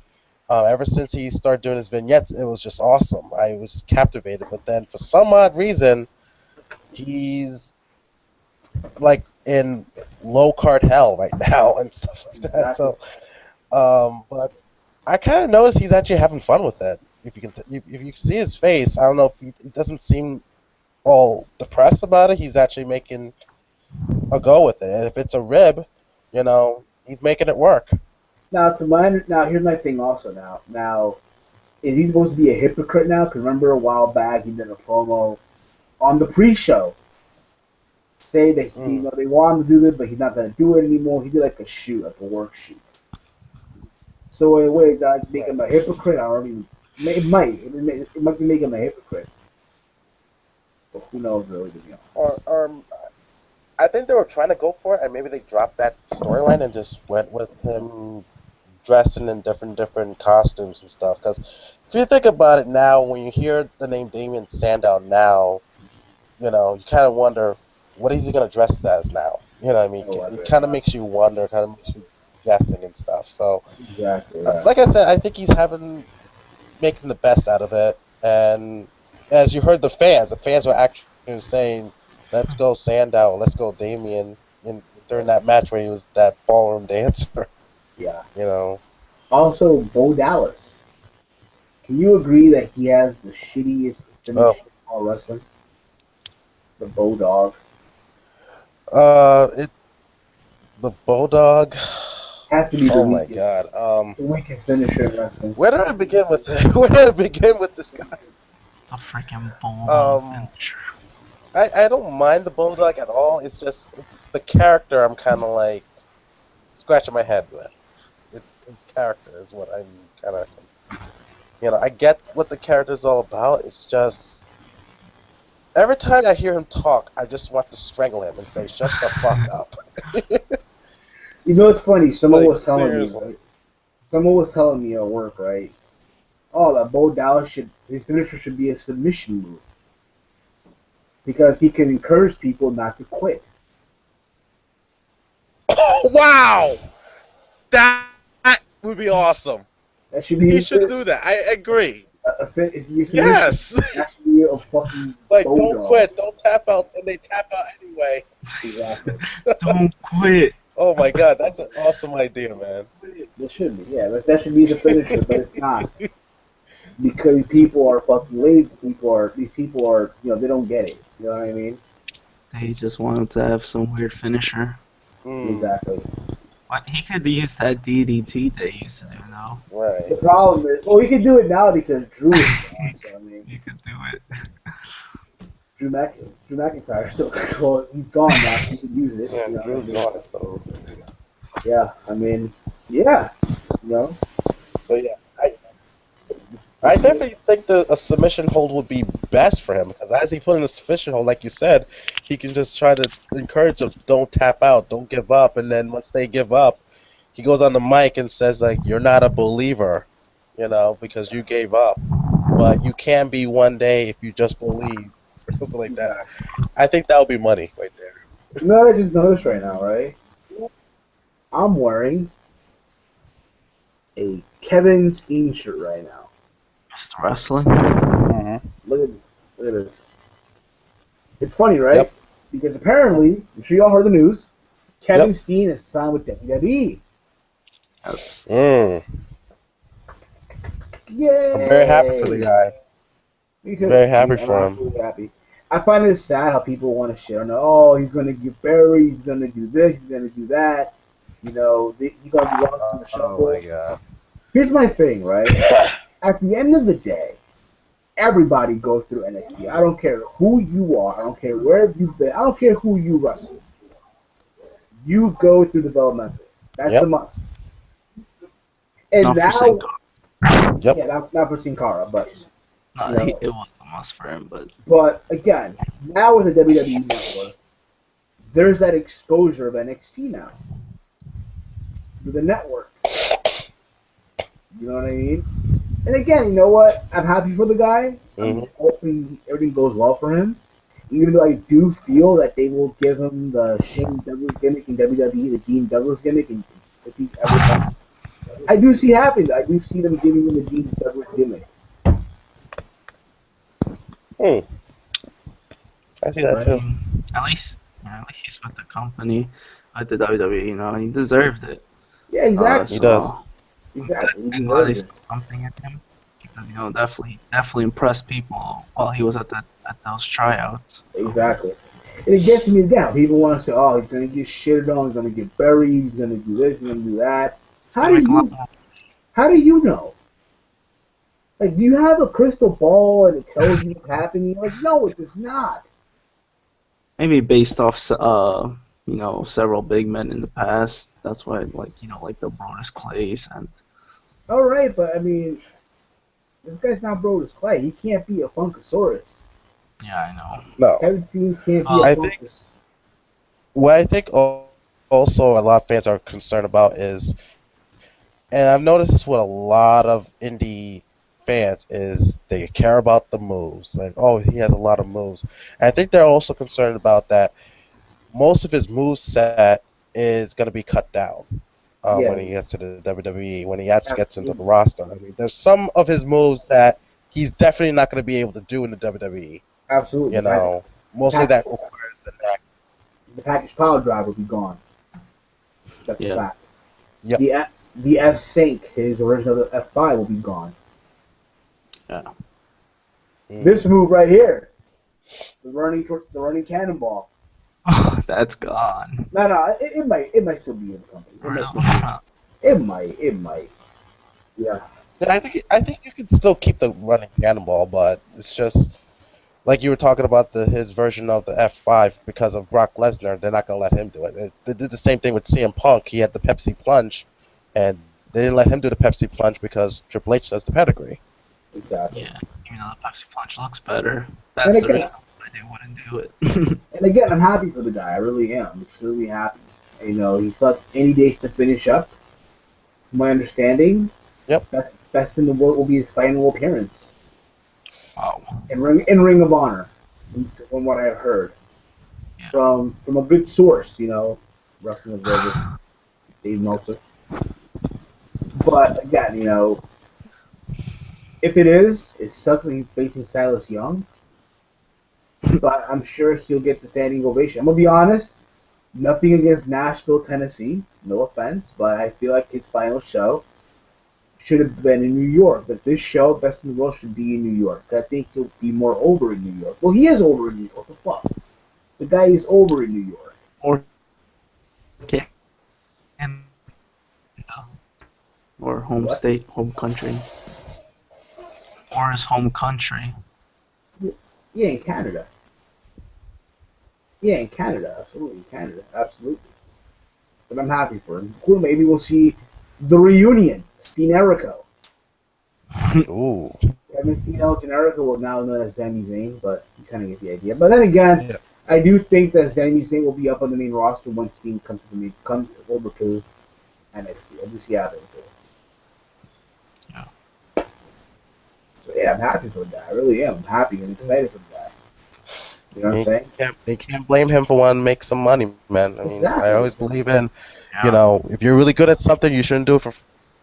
Ever since he started doing his vignettes, it was just awesome. I was captivated. But then, for some odd reason, he's like in low card hell right now and stuff like that. Exactly. So, but I kind of noticed he's actually having fun with it. If you can, if you see his face, I don't know if he doesn't seem all depressed about it. He's actually making a go with it, and if it's a rib, he's making it work. Now here's my thing. Also, now is he supposed to be a hypocrite now? Because remember a while back he did a promo on the pre-show, say that they want him to do it, but he's not gonna do it anymore. He did like a shoot, like a work shoot. So in a way, that make him a hypocrite. I don't even. It might make him a hypocrite. But who knows really? Or I think they were trying to go for it, and maybe they dropped that storyline and just went with him dressing in different costumes and stuff. Because if you think about it now, when you hear the name Damien Sandow now, you kind of wonder what is he gonna dress as now. You know what I mean? It kind of makes you wonder, kind of makes you guessing and stuff. So, Exactly. Yeah. like I said, I think he's making the best out of it. And as you heard, the fans were actually saying, "Let's go Sandow, let's go Damien." During that match where he was that ballroom dancer. Yeah. Also, Bo Dallas. Can you agree that he has the shittiest finish in all wrestling? The Bo Dog. The Bulldog. Has to be the Oh my weakest. God. The weakest finisher in wrestling. Where did I begin with Where did I begin with this guy? The freaking Bulldog finisher. I don't mind the Bulldog at all. It's the character I'm kind of like scratching my head with. It's his character is what I'm kind of. I get what the character's all about. It's just every time I hear him talk, I just want to strangle him and say, "Shut the fuck up." It's funny. Someone Like, was telling me, seriously. right? Someone was telling me at work, right? Oh, that Bo Dallas his finisher should be a submission move because he can encourage people not to quit. Oh, wow! That would be awesome. That should be He should do that. I agree. Yes. That should be a fucking Like, Bo don't Dog. quit, don't tap out, and they tap out anyway. Exactly. Don't quit. Oh my God, that's an awesome idea, man. It should be. Yeah, that should be the finisher, but it's not. Because people are fucking lazy. These people are, they don't get it. You know what I mean? They just wanted to have some weird finisher. Exactly. What, he could use that DDT they used to do now. Right. The problem is, he can do it now because Drew is gone. So I mean, He could do it. Drew McIntyre still. Well, he's gone now. So he can use it. Yeah, You know Drew's what I mean? gone, so. Yeah, I mean, yeah. But yeah, I definitely think a submission hold would be best for him because as he put in a submission hold, like you said, he can just try to encourage them, don't tap out, don't give up, and then once they give up, he goes on the mic and says like, "You're not a believer, because you gave up, but you can be one day if you just believe," or something like that. I think that would be money right there. You know what I just noticed right now, right? I'm wearing a Kevin Steen shirt right now. Mr. Wrestling. Look at Look at this. It's funny, right? Yep. Because apparently, I'm sure y'all heard the news. Kevin Yep. Steen is signed with WWE. Yes. Yay! I'm very happy for the guy. Me too. Very happy I'm for him. absolutely happy. I find it sad how people want to shit on it. Oh, he's going to get buried. He's going to do this. He's going to do that. You know, he's going to be lost in the shuffle. Oh my god. Here's my thing, right? At the end of the day, everybody goes through NXT. I don't care who you are. I don't care where you've been. I don't care who you wrestle. You go through developmental. That's Yep. the must. And Not now, for Sin Cara. Yep. yeah, not for Sin Cara, but No, you know. it was a must for him, But again, now with the WWE Network, there's that exposure of NXT now through the network. You know what I mean? And again, you know what? I'm happy for the guy. I'm hoping everything goes well for him. Even though I do feel that they will give him the Shane Douglas gimmick in WWE, the Dean Douglas gimmick, and if he ever does, I do see happening. I do see them giving him the Dean Douglas gimmick. I see that Right. too. at least he's with the company, with the WWE. You know, he deserved it. Yeah, exactly. He does. Exactly. He I'm glad they deserves saw it. something in him because definitely impressed people while he was at those tryouts. Exactly. And it gets me down. People want to say, oh, he's going to get shitted on, he's going to get buried, he's going to do this, he's going to do that. It's gonna make a lot more. How do you know? Like, do you have a crystal ball and it tells you what's happening? Like, no, it does not. Maybe based off several big men in the past. That's why like the Brodus Clays and All right, but I mean, this guy's not Brodus Clay. He can't be a Funkasaurus. yeah, I know. No. Kevin Steen can't be a I think- Funkus. What I think also a lot of fans are concerned about is, and I've noticed this with a lot of indie fans, is they care about the moves. Like, oh, he has a lot of moves. And I think they're also concerned about that most of his move set is going to be cut down Yeah. when he gets to the WWE, when he actually gets into the Absolutely. roster. I mean, there's some of his moves that he's definitely not going to be able to do in the WWE. Absolutely. You know, mostly that requires the neck. The package power drive will be gone. That's a Yeah. fact. Yep. The F Sync, his original F5, will be gone. Yeah. This move right here, the running cannonball. That's gone. No, it might still be in the company. It might. Yeah. Yeah, I think you can still keep the running cannonball, but it's just like you were talking about his version of the F5 because of Brock Lesnar. They're not gonna let him do it. They did the same thing with CM Punk. He had the Pepsi plunge, and they didn't let him do the Pepsi plunge because Triple H does the pedigree. Exactly. Yeah, even though the Pepsi Plunge looks better, that's the reason why they wouldn't do it. And again, I'm happy for the guy. I really am. I'm extremely happy. You know, he took any days to finish up. To my understanding, Yep. Best in the world will be his final appearance Wow. in Ring of Honor, from what I've heard. Yeah. From a good source, you know, Wrestling Observer, Dave Meltzer. But again, you know, if it sucks that he's facing Silas Young. But I'm sure he'll get the standing ovation. I'm gonna be honest, nothing against Nashville, Tennessee. No offense, but I feel like his final show should have been in New York. But this show, Best in the World, should be in New York. I think he'll be more over in New York. Well, he is over in New York. What the fuck? The guy is over in New York. Or or home What? state, home country, or his home country. Yeah, in Canada. Yeah, in Canada. Absolutely, Canada. Absolutely. But I'm happy for him. Cool, maybe we'll see the reunion. Steen Erico. Ooh. Kevin Steen, El Generico will now known as Sami Zayn, but you kind of get the idea. But then again, Yeah. I do think that Sami Zayn will be up on the main roster once Steen comes over to NXT. I do see happening too. Yeah. So yeah, I'm happy for the guy. I really am. I'm happy and excited for the guy. You know what I'm saying? They can't blame him for wanting to make some money, man. I mean, Exactly. I always believe in, Yeah. you know, if you're really good at something, you shouldn't do it for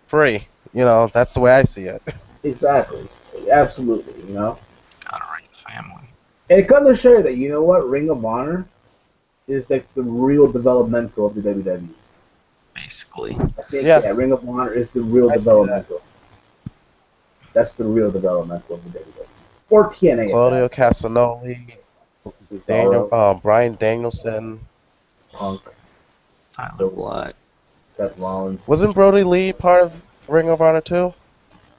free. You know, that's the way I see it. Exactly. Absolutely. You know. Gotta raise family. And it comes to show you that, you know what, Ring of Honor is like the real developmental of the WWE. Basically. I think, Yeah, yeah, Ring of Honor is the real I see that. developmental. That's the real developmental of the WWE. Or TNA at that. Claudio Castagnoli, Cesaro, Brian Danielson. Punk, Tyler Bill, Black. Seth Rollins. Wasn't Brody Lee part of Ring of Honor too?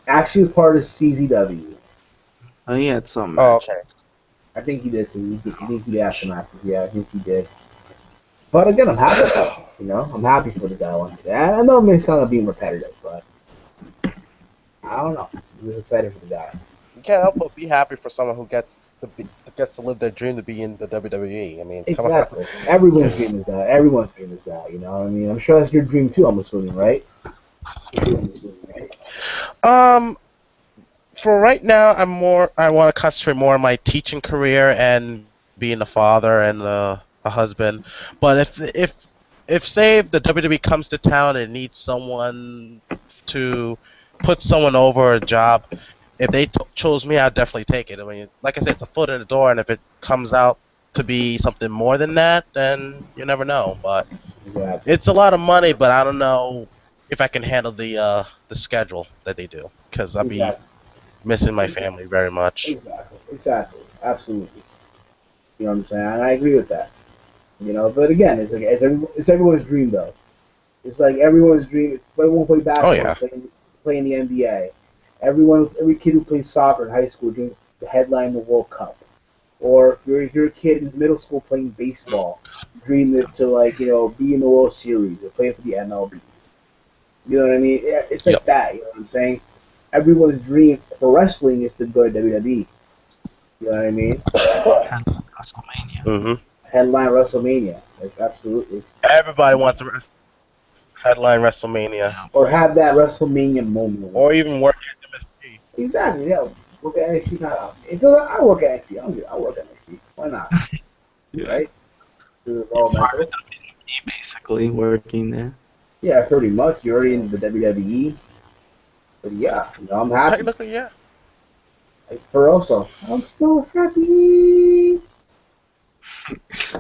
Actually part of CZW. Oh, he had some Oh, matches. okay. I think he did too. I think he had some matches. Yeah, I think he did. But again, I'm happy for him. You know, I'm happy for the guy once again. I know it may sound like being repetitive, but I don't know. I'm just excited for the guy. You can't help but be happy for someone who gets to live their dream to be in the WWE. I mean, come on. Exactly. Everyone's dream is that. Everyone's dream is that. You know what I mean? I'm sure that's your dream too, I'm assuming, right? Um, for right now, I want to concentrate more on my teaching career and being a father and a husband. But if the WWE comes to town and needs someone to put someone over a job, if they chose me, I'd definitely take it. I mean, like I said, it's a foot in the door, and if it comes out to be something more than that, then you never know. But Exactly. it's a lot of money, but I don't know if I can handle the schedule that they do, because I'll be Exactly. missing my family very much. Exactly. Exactly. Absolutely. You know what I'm saying? And I agree with that. You know, but again, it's everyone's dream though. It's like everyone's dream. Everyone play Oh basketball, yeah. play in the NBA. Every kid who plays soccer in high school dreams to headline the World Cup. Or if you're a kid in middle school playing baseball, dream is to be in the World Series or play for the MLB. You know what I mean? Yeah, it's like Yep. that. You know what I'm saying? Everyone's dream for wrestling is to go to WWE. You know what I mean? WrestleMania. Mhm. Headline WrestleMania, like absolutely. Everybody wants to headline WrestleMania, Yeah. Or have that WrestleMania moment. or even work at MSG. Exactly. Yeah. Work at NXT. If I work at NXT, I work at NXT. Why not? Yeah. Right? This is You're all part of mental. WWE, basically, working there. Yeah, pretty much. You're already in the WWE. But yeah, I'm happy. Technically, yeah. Like, for also, I'm so happy.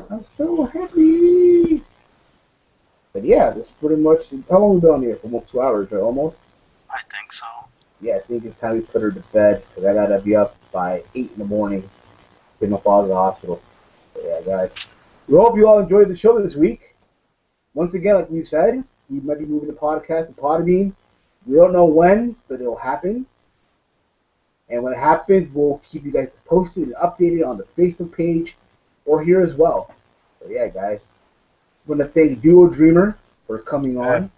I'm so happy. But yeah, that's pretty much. How long we been on here? For almost 2 hours, right? Almost. I think so. Yeah, I think it's time we put her to bed because I gotta be up by 8 in the morning. Get my father to the hospital. So yeah, guys. We hope you all enjoyed the show this week. Once again, like we said, we might be moving the podcast to Podbean. We don't know when, but it'll happen. And when it happens, we'll keep you guys posted and updated on the Facebook page or here as well. So yeah, guys. I want to thank Duo Dreamer for coming Yeah. on.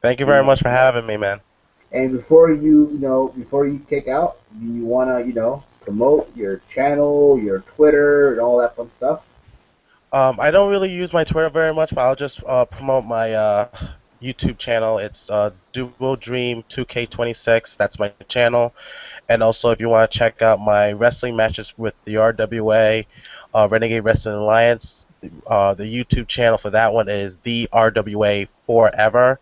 Thank you very much for having me, man. And before you kick out, do you wanna, promote your channel, your Twitter, and all that fun stuff? I don't really use my Twitter very much, but I'll just promote my YouTube channel. It's Duo Dream 2K26. That's my channel. And also, if you want to check out my wrestling matches with the RWA, Renegade Wrestling Alliance, the YouTube channel for that one is the RWA Forever.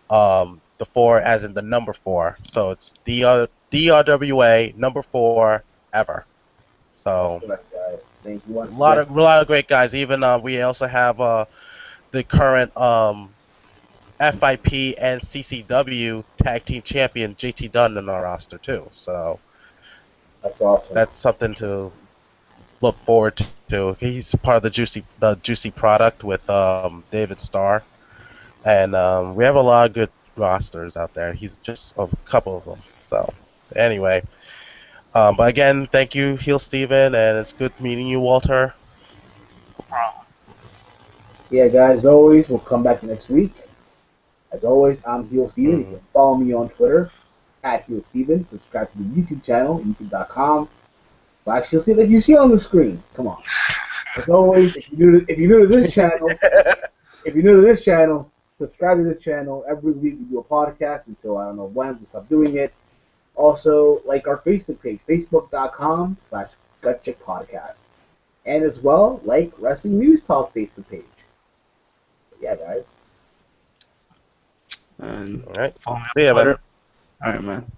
The four as in the number four. So it's the RWA number four ever. So Correct, guys. Thank you a once lot again. of great guys. Even we also have the current FIP and CCW tag team champion JT Dunn in our roster too. So That's awesome. that's something to look forward to. He's part of the Juicy product with David Starr, and we have a lot of good rosters out there. He's just a couple of them. So anyway, but again, thank you, Heel Steven, and it's good meeting you, Walter. No problem. Yeah, guys, as always, we'll come back next week. As always, I'm Heel Steven. You Mm. can follow me on Twitter at Heel Steven. Subscribe to the YouTube channel, youtube.com/Heel Steven. Like you see on the screen. Come on. As always, if you're new to this channel, subscribe to this channel. Every week we do a podcast until I don't know when we stop doing it. Also, like our Facebook page, facebook.com/Gut Check Podcast. And as well, like Wrestling News Talk Facebook page. So yeah, guys. And All right. follow me See on ya, man. Twitter. All right, man.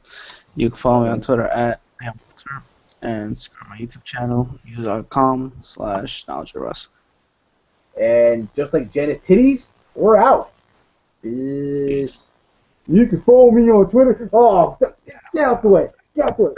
You can follow me on Twitter at Walter. and subscribe to my YouTube channel, youtube.com/knowledgeofwrestling. And just like Janice Titties, we're out. Peace. You can follow me on Twitter. Oh, get out the way. Get out the way.